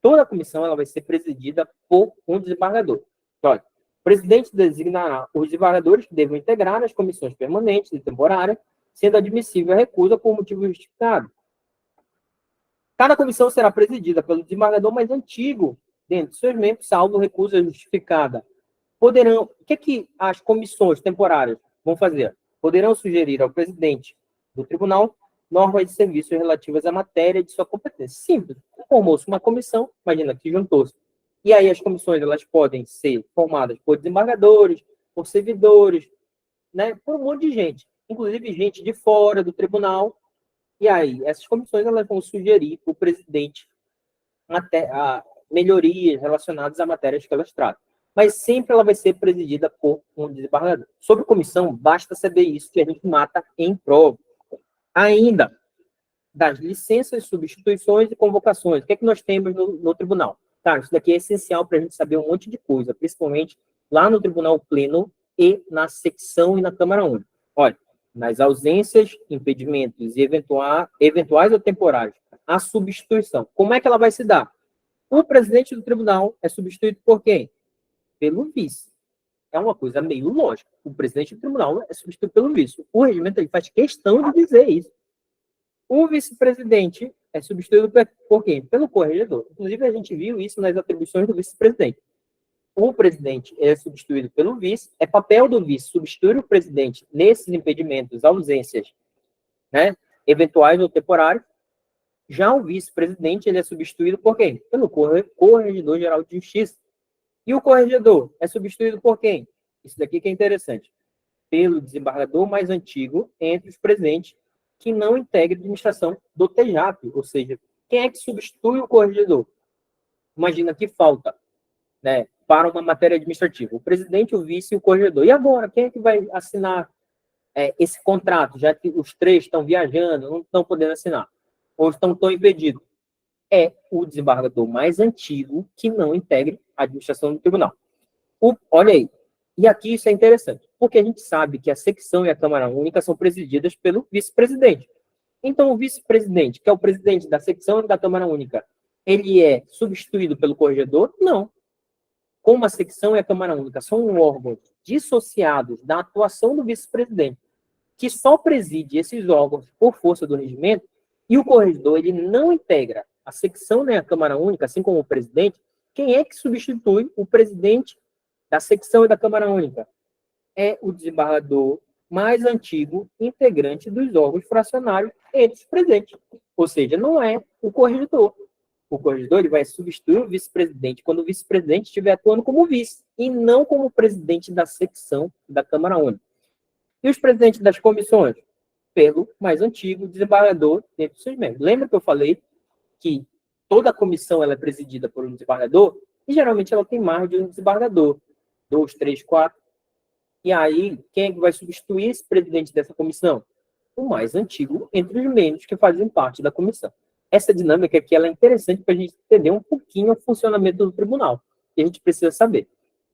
Toda comissão ela vai ser presidida por um desembargador. Olha, o presidente designará os desembargadores que devem integrar as comissões permanentes e temporárias, sendo admissível a recusa por motivo justificado. Cada comissão será presidida pelo desembargador mais antigo dentre seus membros, salvo recusa justificada. O que as comissões temporárias vão fazer? Poderão sugerir ao presidente do tribunal normas de serviços relativas à matéria de sua competência. Simples. Formou-se uma comissão, imagina que juntou-se. E aí as comissões elas podem ser formadas por desembargadores, por servidores, né, por um monte de gente, inclusive gente de fora do tribunal. E aí essas comissões elas vão sugerir para o presidente melhorias relacionadas a matérias que elas tratam. Mas sempre ela vai ser presidida por um desembargador. Sobre comissão, basta saber isso, que a gente mata em prova. Ainda, das licenças, substituições e convocações. O que é que nós temos no tribunal? Tá, isso daqui é essencial para a gente saber um monte de coisa, principalmente lá no tribunal pleno e na secção e na Câmara Única. Olha, nas ausências, impedimentos e eventuais ou temporários, a substituição. Como é que ela vai se dar? O presidente do tribunal é substituído por quem? Pelo vice. É uma coisa meio lógica. O presidente do tribunal é substituído pelo vice. O regimento ele faz questão de dizer isso. O vice-presidente é substituído por quem? Pelo corregedor. Inclusive, a gente viu isso nas atribuições do vice-presidente. O presidente é substituído pelo vice. É papel do vice substituir o presidente nesses impedimentos, ausências, né, eventuais ou temporários. Já o vice-presidente ele é substituído por quem? Pelo corregedor-geral de justiça. E o corregedor é substituído por quem? Isso daqui que é interessante. Pelo desembargador mais antigo entre os presentes que não integra a administração do TEJAP, ou seja, quem é que substitui o corregedor? Imagina que falta, né, para uma matéria administrativa. O presidente, o vice e o corregedor. E agora, quem é que vai assinar esse contrato, já que os 3 estão viajando, não estão podendo assinar, ou estão tão impedidos? É o desembargador mais antigo que não integre a administração do tribunal. Olha aí. E aqui isso é interessante, porque a gente sabe que a secção e a Câmara Única são presididas pelo vice-presidente. Então, o vice-presidente, que é o presidente da secção e da Câmara Única, ele é substituído pelo corregedor? Não. Como a secção e a Câmara Única são órgãos dissociados da atuação do vice-presidente, que só preside esses órgãos por força do regimento, e o corregedor ele não integra a secção nem a Câmara Única, assim como o presidente, quem é que substitui o presidente da secção e da Câmara Única? É o desembargador mais antigo integrante dos órgãos fracionários entre os presentes. Ou seja, não é o corregedor. O corregedor ele vai substituir o vice-presidente quando o vice-presidente estiver atuando como vice, e não como presidente da secção da Câmara Única. E os presidentes das comissões? Pelo mais antigo desembargador dentre os seus membros. Lembra que eu falei que toda a comissão ela é presidida por um desembargador? E geralmente ela tem mais de um desembargador. 2, 3, 4. E aí, quem é que vai substituir esse presidente dessa comissão? O mais antigo entre os membros que fazem parte da comissão. Essa dinâmica aqui ela é interessante para a gente entender um pouquinho o funcionamento do tribunal. Que a gente precisa saber.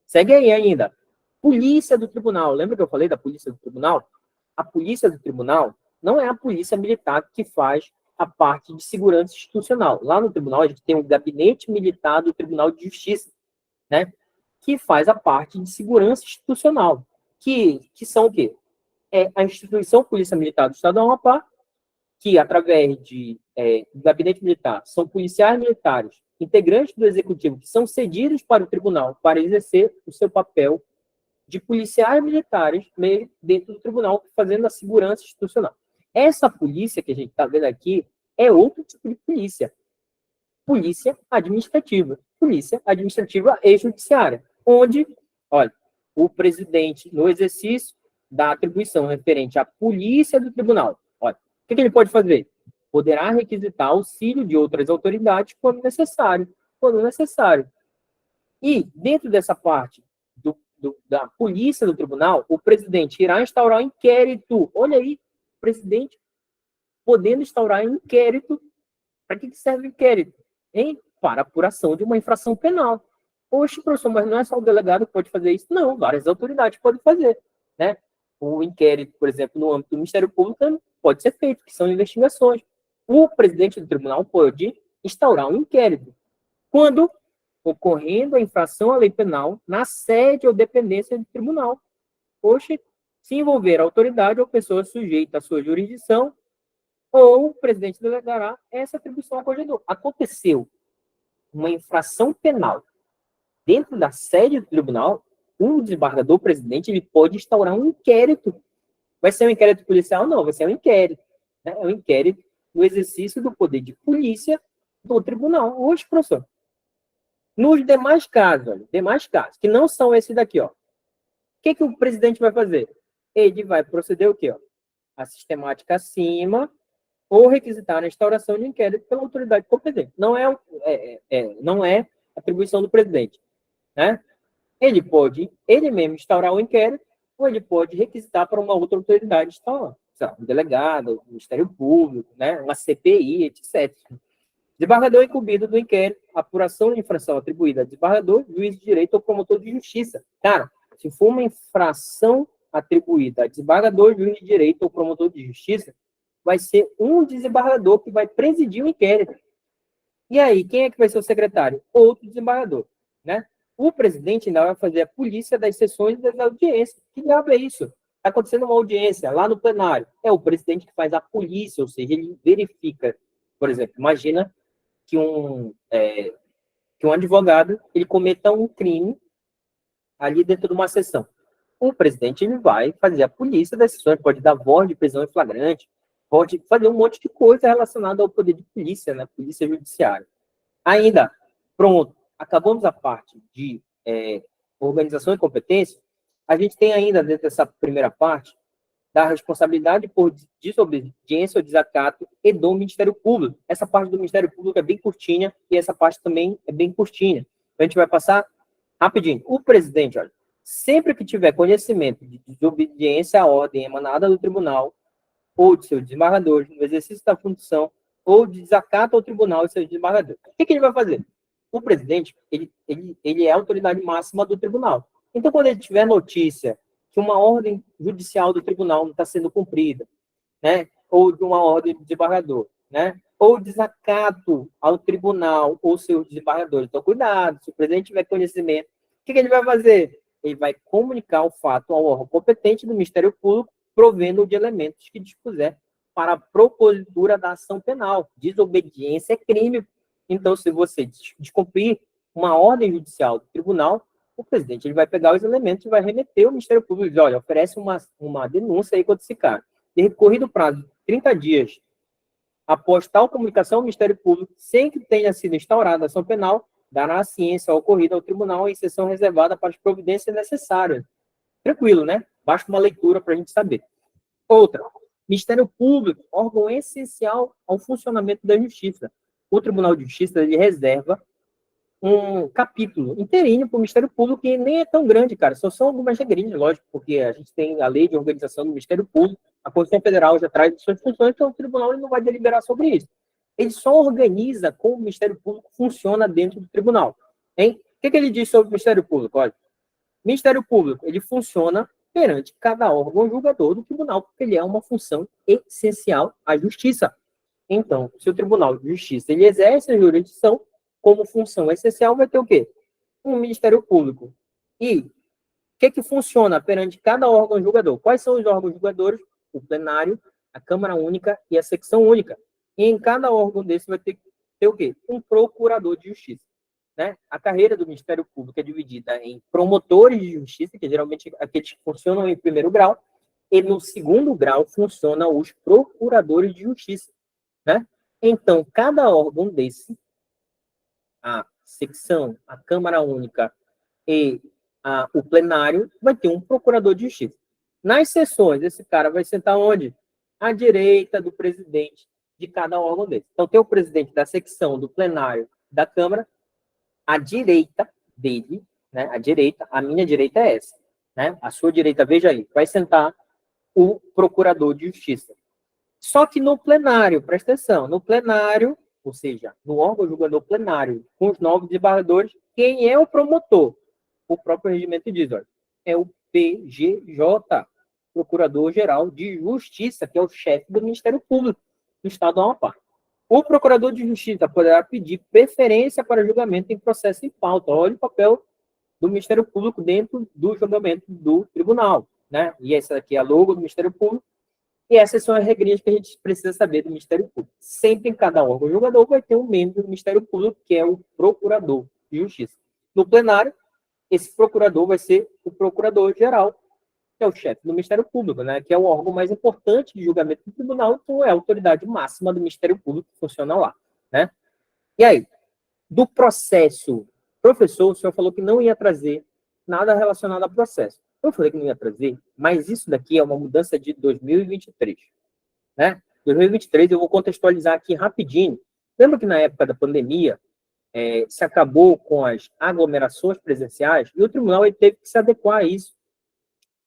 Segue aí ainda. Polícia do tribunal. Lembra que eu falei da polícia do tribunal? A polícia do tribunal não é a polícia militar que faz a parte de segurança institucional. Lá no tribunal, a gente tem um gabinete militar do Tribunal de Justiça, né? Que faz a parte de segurança institucional. Que são o quê? É a instituição Polícia Militar do Estado do Amapá, que, através do gabinete militar, são policiais militares, integrantes do executivo, que são cedidos para o tribunal para exercer o seu papel de policiais militares dentro do tribunal, fazendo a segurança institucional. Essa polícia que a gente está vendo aqui é outro tipo de polícia. Polícia administrativa. Polícia administrativa e judiciária. Onde, olha, o presidente, no exercício da atribuição referente à polícia do tribunal, olha, o que ele pode fazer? Poderá requisitar auxílio de outras autoridades quando necessário. Quando necessário. E, dentro dessa parte da polícia do tribunal, o presidente irá instaurar um inquérito. Olha aí, o presidente podendo instaurar um inquérito. Para que serve o inquérito? Para apuração de uma infração penal. Poxa, professor, mas não é só o delegado que pode fazer isso? Não, várias autoridades podem fazer, né? O inquérito, por exemplo, no âmbito do Ministério Público, pode ser feito, que são investigações. O presidente do tribunal pode instaurar um inquérito. Quando ocorrendo a infração à lei penal na sede ou dependência do tribunal. Poxa, se envolver a autoridade ou pessoa sujeita à sua jurisdição, ou o presidente delegará essa atribuição ao corregedor. Aconteceu uma infração penal dentro da sede do tribunal, o desembargador, o presidente, ele pode instaurar um inquérito. Vai ser um inquérito policial? Não, vai ser um inquérito. Né? É um inquérito no exercício do poder de polícia do tribunal. Hoje, professor, nos demais casos, que não são esses daqui, ó, o que o presidente vai fazer? Ele vai proceder o quê? Ó? A sistemática acima ou requisitar a instauração de inquérito pela autoridade competente. Não é atribuição do presidente. Né? Ele pode, ele mesmo, instaurar o inquérito, ou ele pode requisitar para uma outra autoridade instaurar. Um delegado, um Ministério Público, né? Uma CPI, etc. Desembargador incumbido do inquérito, apuração de infração atribuída a desembargador, juiz de direito ou promotor de justiça. Cara, se for uma infração atribuída a desembargador, juiz de direito ou promotor de justiça, vai ser um desembargador que vai presidir o inquérito. E aí, quem é que vai ser o secretário? Outro desembargador, né? O presidente ainda vai fazer a polícia das sessões das audiências. Que diabo é isso? Está acontecendo uma audiência lá no plenário. É o presidente que faz a polícia, ou seja, ele verifica. Por exemplo, imagina que um advogado ele cometa um crime ali dentro de uma sessão. O presidente ele vai fazer a polícia das sessões, pode dar voz de prisão em flagrante, pode fazer um monte de coisa relacionada ao poder de polícia, né? Polícia judiciária. Ainda, pronto, acabamos a parte de organização e competência, a gente tem ainda dentro dessa primeira parte da responsabilidade por desobediência ou desacato e do Ministério Público. Essa parte do Ministério Público é bem curtinha e essa parte também é bem curtinha. A gente vai passar rapidinho. O presidente, olha, sempre que tiver conhecimento de desobediência à ordem emanada do tribunal ou de seus desembargadores no exercício da função ou de desacato ao tribunal e seus desembargadores, o que ele vai fazer? O presidente, ele é a autoridade máxima do tribunal. Então, quando ele tiver notícia que uma ordem judicial do tribunal não está sendo cumprida, né, ou de uma ordem do desembargador, né? Ou desacato ao tribunal ou seus desembargadores. Então, cuidado, se o presidente tiver conhecimento, o que ele vai fazer? Ele vai comunicar o fato ao órgão competente do Ministério Público, provendo de elementos que dispuser para a propositura da ação penal. Desobediência é crime. Então, se você descumprir uma ordem judicial do tribunal, o presidente ele vai pegar os elementos e vai remeter ao Ministério Público e dizer, olha, oferece uma denúncia aí contra esse cara. Decorrido o prazo de 30 dias após tal comunicação ao Ministério Público, sem que tenha sido instaurada a ação penal, dará a ciência ao ocorrido ao tribunal em sessão reservada para as providências necessárias. Tranquilo, né? Basta uma leitura para a gente saber. Outra, Ministério Público, órgão essencial ao funcionamento da Justiça. O Tribunal de Justiça ele reserva um capítulo inteirinho para o Ministério Público, que nem é tão grande, cara. São algumas regrinhas, lógico, porque a gente tem a lei de organização do Ministério Público, a Constituição Federal já traz suas funções, então o tribunal ele não vai deliberar sobre isso. Ele só organiza como o Ministério Público funciona dentro do tribunal. Hein? O que ele diz sobre o Ministério Público? Olha, o Ministério Público ele funciona perante cada órgão julgador do tribunal, porque ele é uma função essencial à justiça. Então, se o Tribunal de Justiça ele exerce a jurisdição, como função essencial, vai ter o quê? Um Ministério Público. E o que funciona perante cada órgão julgador? Quais são os órgãos julgadores? O plenário, a Câmara Única e a Secção Única. E em cada órgão desse vai ter o quê? Um procurador de justiça. Né? A carreira do Ministério Público é dividida em promotores de justiça, que geralmente aqueles que funcionam em primeiro grau, e no segundo grau funcionam os procuradores de justiça. Né? Então, cada órgão desse, a secção, a Câmara Única e o plenário, vai ter um procurador de justiça. Nas sessões, esse cara vai sentar onde? À direita do presidente de cada órgão desse. Então, tem o presidente da secção, do plenário, da Câmara, à direita dele, né? A minha direita é essa, né? A sua direita, veja aí, vai sentar o procurador de justiça. Só que no plenário, presta atenção, no plenário, ou seja, no órgão julgador plenário, com os 9 desembargadores, quem é o promotor? O próprio regimento diz, olha, é o PGJ, Procurador-Geral de Justiça, que é o chefe do Ministério Público do Estado do Amapá. O Procurador de Justiça poderá pedir preferência para julgamento em processo em pauta. Olha o papel do Ministério Público dentro do julgamento do tribunal, né? E essa aqui é a logo do Ministério Público. E essas são as regrinhas que a gente precisa saber do Ministério Público. Sempre em cada órgão julgador vai ter um membro do Ministério Público, que é o Procurador de Justiça. No plenário, esse procurador vai ser o Procurador-Geral, que é o chefe do Ministério Público, né? Que é o órgão mais importante de julgamento do tribunal, então é a autoridade máxima do Ministério Público que funciona lá, né? E aí, do processo, professor, o senhor falou que não ia trazer nada relacionado ao processo. Eu falei que não ia trazer, mas isso daqui é uma mudança de 2023, né? 2023, eu vou contextualizar aqui rapidinho. Lembra que na época da pandemia, se acabou com as aglomerações presenciais e o tribunal ele teve que se adequar a isso,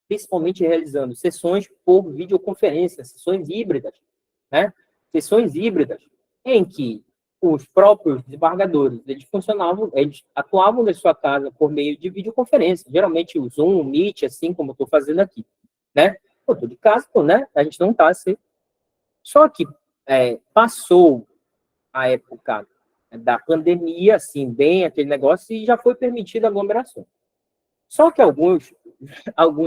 principalmente realizando sessões por videoconferência, sessões híbridas, né? Sessões híbridas em que os próprios desembargadores, eles atuavam da sua casa por meio de videoconferência, geralmente o Zoom, o Meet, assim como eu estou fazendo aqui, né? Eu estou de casa, né? A gente não está assim. Só que passou a época da pandemia, assim, bem aquele negócio, e já foi permitida a aglomeração. Só que alguns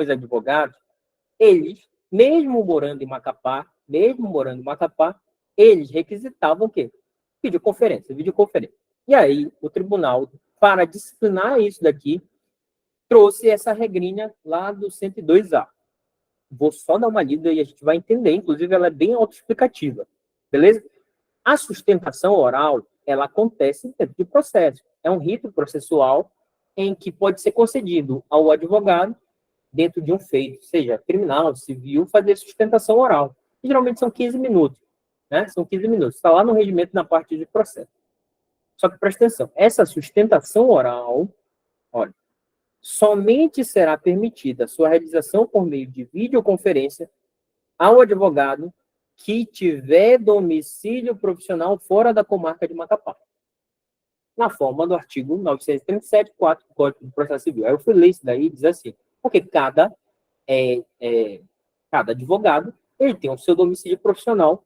advogados, eles, mesmo morando em Macapá, eles requisitavam o quê? Videoconferência. E aí, o tribunal, para disciplinar isso daqui, trouxe essa regrinha lá do 102A. Vou só dar uma lida e a gente vai entender, inclusive ela é bem autoexplicativa, beleza? A sustentação oral, ela acontece dentro de processo. É um rito processual em que pode ser concedido ao advogado, dentro de um feito, seja criminal, civil, fazer sustentação oral. E, geralmente são 15 minutos, né? São 15 minutos. Está lá no regimento na parte de processo. Só que presta atenção, essa sustentação oral, olha, somente será permitida a sua realização por meio de videoconferência ao advogado que tiver domicílio profissional fora da comarca de Macapá, na forma do artigo 937, 4 do Código de Processo Civil. Aí eu fui ler isso daí e diz assim, porque cada advogado ele tem o seu domicílio profissional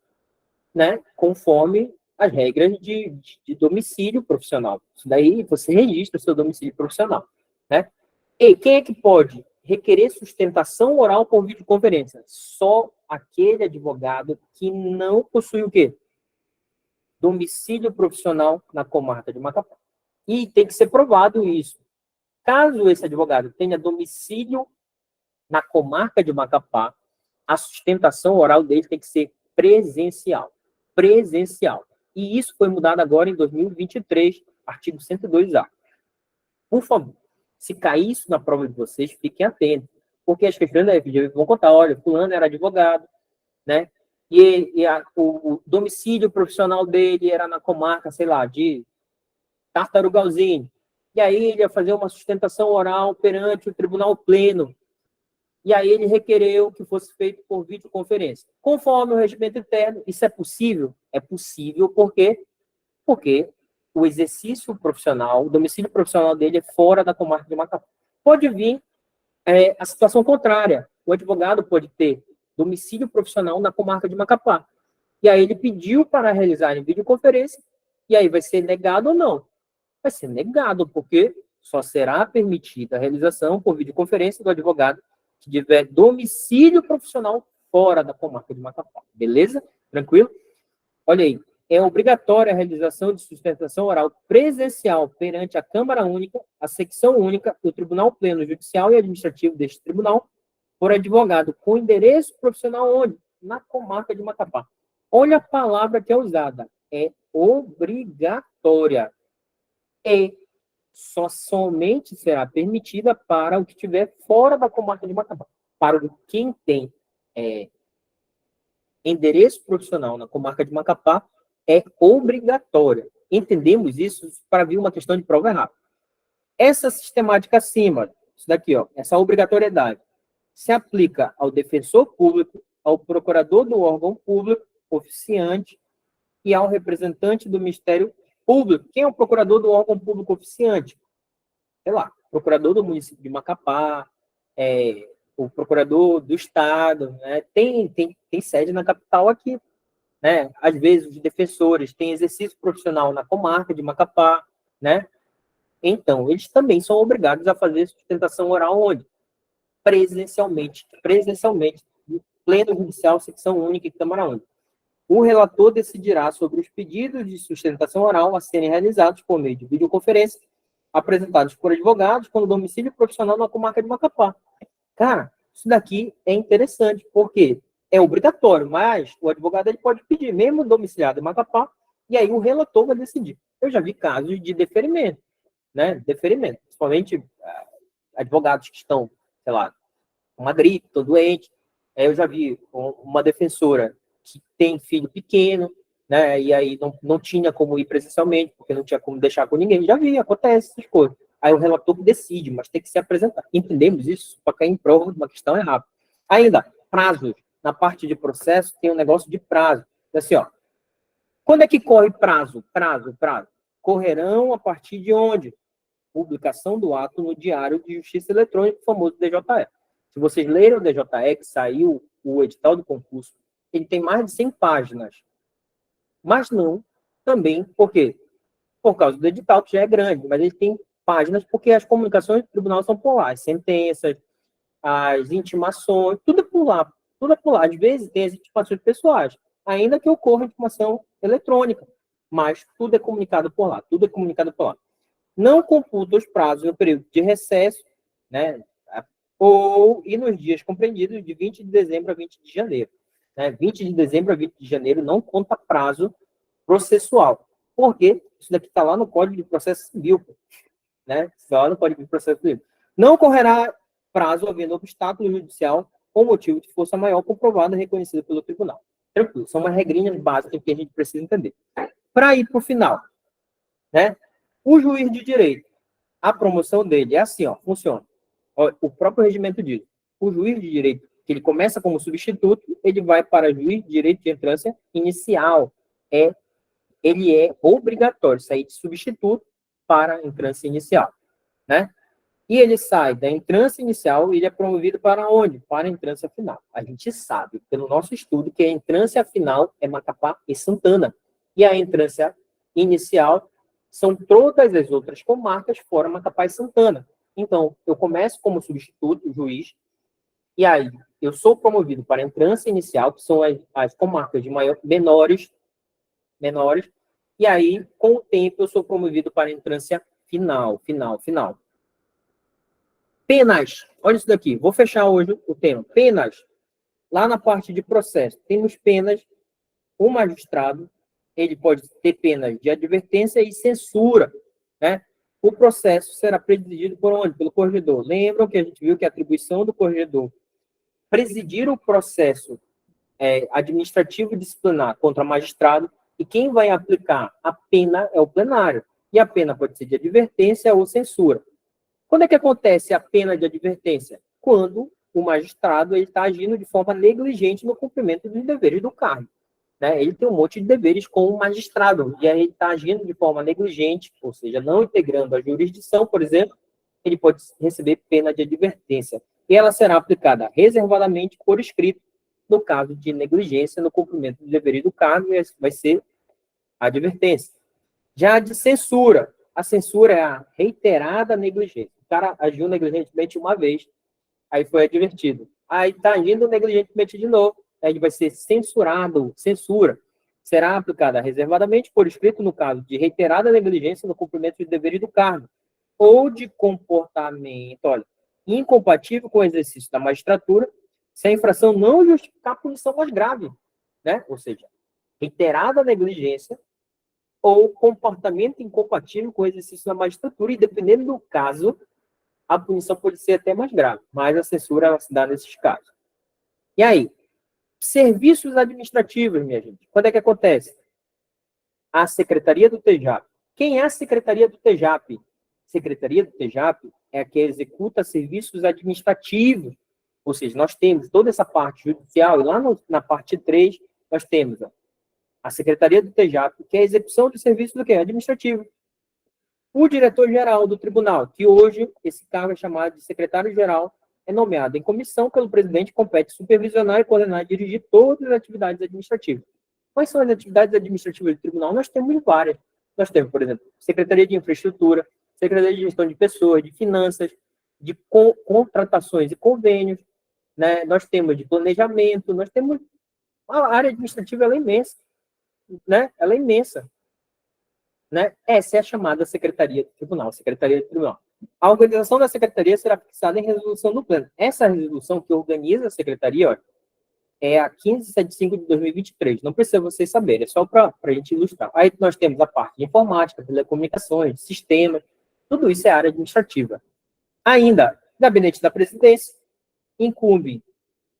né, conforme as regras de domicílio profissional. Isso daí você registra o seu domicílio profissional, né? E quem é que pode requerer sustentação oral por videoconferência? Só aquele advogado que não possui o quê? Domicílio profissional na comarca de Macapá. E tem que ser provado isso. Caso esse advogado tenha domicílio na comarca de Macapá, a sustentação oral dele tem que ser presencial. Presencial. E isso foi mudado agora em 2023, artigo 102A. Por favor, se cair isso na prova de vocês, fiquem atentos, porque as questões da FGV vão contar, olha, fulano era advogado, né? O domicílio profissional dele era na comarca, sei lá, de Tartarugalzinho. E aí ele ia fazer uma sustentação oral perante o tribunal pleno. E aí ele requereu que fosse feito por videoconferência. Conforme o regimento interno, isso é possível? É possível, por quê? Porque o exercício profissional, o domicílio profissional dele é fora da comarca de Macapá. Pode vir a situação contrária. O advogado pode ter domicílio profissional na comarca de Macapá. E aí ele pediu para realizar em videoconferência, e aí vai ser negado ou não? Vai ser negado, porque só será permitida a realização por videoconferência do advogado que tiver domicílio profissional fora da comarca de Macapá. Beleza? Tranquilo? Olha aí. É obrigatória a realização de sustentação oral presencial perante a Câmara Única, a Secção Única, o Tribunal Pleno Judicial e Administrativo deste tribunal, por advogado com endereço profissional onde? Na comarca de Macapá. Olha a palavra que é usada. É obrigatória. E somente será permitida para o que estiver fora da comarca de Macapá. Para quem tem endereço profissional na comarca de Macapá, é obrigatória. Entendemos isso para vir uma questão de prova errada. Essa sistemática acima, isso daqui, ó, essa obrigatoriedade, se aplica ao defensor público, ao procurador do órgão público, oficiante, e ao representante do Ministério Público. Quem é o procurador do órgão público oficiante? Sei lá, procurador do município de Macapá, o procurador do Estado, né? Tem sede na capital aqui, né? Às vezes os defensores têm exercício profissional na comarca de Macapá, né? Então, eles também são obrigados a fazer sustentação oral onde? Presencialmente, no Pleno Judicial, Secção Única e Câmara Única. O relator decidirá sobre os pedidos de sustentação oral a serem realizados por meio de videoconferência, apresentados por advogados com domicílio profissional na comarca de Macapá. Cara, isso daqui é interessante, porque é obrigatório, mas o advogado ele pode pedir, mesmo domiciliado em Macapá, e aí o relator vai decidir. Eu já vi casos de deferimento, né? Deferimento, principalmente advogados que estão, sei lá, com uma gripe, estão doentes. Eu já vi uma defensora que tem filho pequeno, né? E aí não tinha como ir presencialmente, porque não tinha como deixar com ninguém. Já vi, acontece essas coisas. Aí o relator decide, mas tem que se apresentar. Entendemos isso? Para cair em prova de uma questão é rápido. Ainda, prazos. Na parte de processo, tem um negócio de prazo. Assim, ó. Quando é que corre prazo? Prazo. Correrão a partir de onde? Publicação do ato no Diário de Justiça Eletrônica, o famoso DJE. Se vocês lerem o DJE, que saiu o edital do concurso, ele tem mais de 100 páginas. Mas não também, por quê? Por causa do edital, que já é grande, mas ele tem páginas porque as comunicações do tribunal são por lá, as sentenças, as intimações, tudo é por lá. Tudo é por lá. Às vezes tem as intimações pessoais, ainda que ocorra intimação eletrônica, mas tudo é comunicado por lá, tudo é comunicado por lá. Não computa os prazos no período de recesso, né? E nos dias compreendidos de 20 de dezembro a 20 de janeiro. 20 de dezembro a 20 de janeiro não conta prazo processual. Por quê? Isso daqui está lá no Código de Processo Civil. Né? Está lá no Código de Processo Civil. Não correrá prazo havendo obstáculo judicial com motivo de força maior comprovado e reconhecido pelo tribunal. Tranquilo. São umas regrinhas básicas que a gente precisa entender. Para ir para o final, né? O juiz de direito, a promoção dele é assim, ó, funciona. O próprio regimento diz. O juiz de direito, que ele começa como substituto, ele vai para juiz de direito de entrância inicial. Ele é obrigatório sair de substituto para entrância inicial, né? e ele sai da entrância inicial e ele é promovido para onde? Para a entrância final. A gente sabe, pelo nosso estudo, que a entrância final é Macapá e Santana. E a entrância inicial são todas as outras comarcas fora Macapá e Santana. Então, eu começo como substituto, juiz, e aí eu sou promovido para a entrância inicial, que são as comarcas de menores, e aí, com o tempo, eu sou promovido para a entrância final. Penas, olha isso daqui, vou fechar hoje o tema. Penas, lá na parte de processo, temos penas, o magistrado, ele pode ter penas de advertência e censura, né? O processo será presidido por onde? Pelo corregedor. Lembram que a gente viu que a atribuição do corregedor presidir o processo administrativo disciplinar contra magistrado, e quem vai aplicar a pena é o plenário. E a pena pode ser de advertência ou censura. Quando é que acontece a pena de advertência? Quando o magistrado está agindo de forma negligente no cumprimento dos deveres do cargo. Né? Ele tem um monte de deveres como magistrado, e aí ele está agindo de forma negligente, ou seja, não integrando a jurisdição, por exemplo, ele pode receber pena de advertência. E ela será aplicada reservadamente por escrito, no caso de negligência no cumprimento dos deveres do cargo, vai ser a advertência. Já a de censura, a censura é a reiterada negligência. O cara agiu negligentemente uma vez, aí foi advertido. Aí está agindo negligentemente de novo, aí ele vai ser censurado, censura. Será aplicada reservadamente por escrito no caso de reiterada negligência no cumprimento dos deveres do cargo, ou de comportamento, olha, incompatível com o exercício da magistratura, se a infração não justificar a punição mais grave, né? Ou seja, reiterada negligência ou comportamento incompatível com o exercício da magistratura, e dependendo do caso, a punição pode ser até mais grave, mas a censura ela se dá nesses casos. E aí, serviços administrativos, minha gente, quando é que acontece? A Secretaria do TEJAP. Quem é a Secretaria do TEJAP? Secretaria do TEJAP é a que executa serviços administrativos, ou seja, nós temos toda essa parte judicial, e lá na parte 3, nós temos a Secretaria do TEJAP, que é a execução de serviços do quê? Administrativo. O diretor-geral do tribunal, que hoje esse cargo é chamado de secretário-geral, é nomeado em comissão pelo presidente, compete supervisionar e coordenar e dirigir todas as atividades administrativas. Quais são as atividades administrativas do tribunal? Nós temos várias. Nós temos, por exemplo, Secretaria de Infraestrutura, Secretaria de Gestão de Pessoas, de Finanças, de contratações e convênios, né? Nós temos de planejamento, nós temos... A área administrativa ela é imensa, né? Ela é imensa. Né? Essa é a chamada Secretaria do Tribunal, Secretaria do Tribunal. A organização da Secretaria será fixada em resolução do pleno. Essa resolução que organiza a Secretaria, ó, é a 1575 de 2023. Não precisa vocês saberem, é só para a gente ilustrar. Aí nós temos a parte de informática, telecomunicações, sistemas, tudo isso é área administrativa. Ainda, Gabinete da Presidência incumbe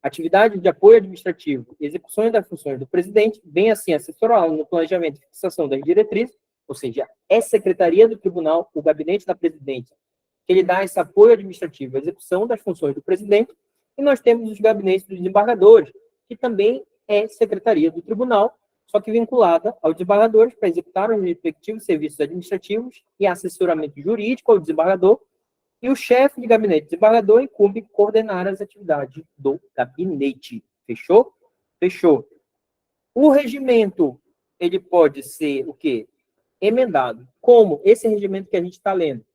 atividade de apoio administrativo e execuções das funções do presidente, bem assim assessorá-lo no planejamento e fixação das diretrizes, ou seja, é Secretaria do Tribunal, o Gabinete da Presidência, que ele dá esse apoio administrativo à execução das funções do presidente, e nós temos os gabinetes dos desembargadores, que também é Secretaria do Tribunal, só que vinculada aos desembargadores para executar os respectivos serviços administrativos e assessoramento jurídico ao desembargador, e o chefe de gabinete desembargador incumbe coordenar as atividades do gabinete. Fechou? Fechou. O regimento, ele pode ser o quê? Emendado. Como esse regimento que a gente está lendo.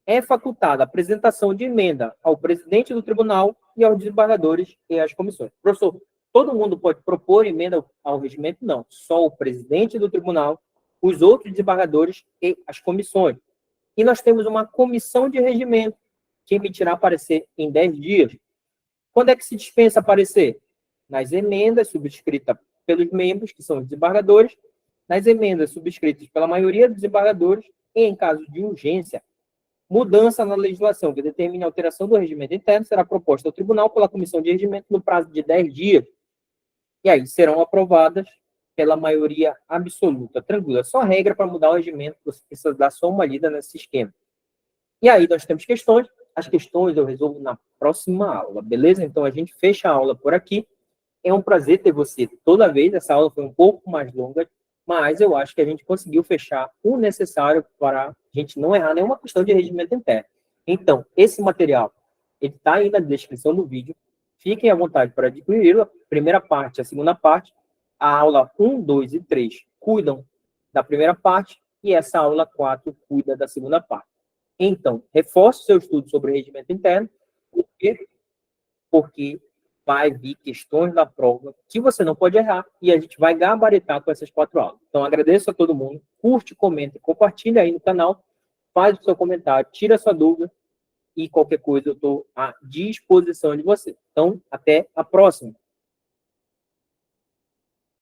É facultada a apresentação de emenda ao presidente do tribunal e aos desembargadores e às comissões. Professor, todo mundo pode propor emenda ao regimento? Não. Só o presidente do tribunal, os outros desembargadores e as comissões. E nós temos uma comissão de regimento que emitirá parecer em 10 dias. Quando é que se dispensa parecer? Nas emendas subscritas pelos membros, que são os desembargadores, nas emendas subscritas pela maioria dos desembargadores e, em caso de urgência, mudança na legislação que determine a alteração do regimento interno será proposta ao tribunal pela comissão de regimento no prazo de 10 dias. E aí serão aprovadas pela maioria absoluta. Tranquilo, é só regra para mudar o regimento, você precisa dar só uma lida nesse esquema. E aí nós temos questões, as questões eu resolvo na próxima aula, beleza? Então a gente fecha a aula por aqui. É um prazer ter você toda vez, essa aula foi um pouco mais longa, mas eu acho que a gente conseguiu fechar o necessário para a gente não errar nenhuma questão de regimento interno. Então, esse material, ele está aí na descrição do vídeo. Fiquem à vontade para adquiri-lo. Primeira parte, a segunda parte. A aula 1, 2 e 3 cuidam da primeira parte e essa aula 4 cuida da segunda parte. Então, reforce seu estudo sobre regimento interno, porque vai vir questões da prova que você não pode errar e a gente vai gabaritar com essas 4 aulas. Então, agradeço a todo mundo. Curte, comenta, compartilha aí no canal, faz o seu comentário, tira a sua dúvida e qualquer coisa eu estou à disposição de você. Então, até a próxima.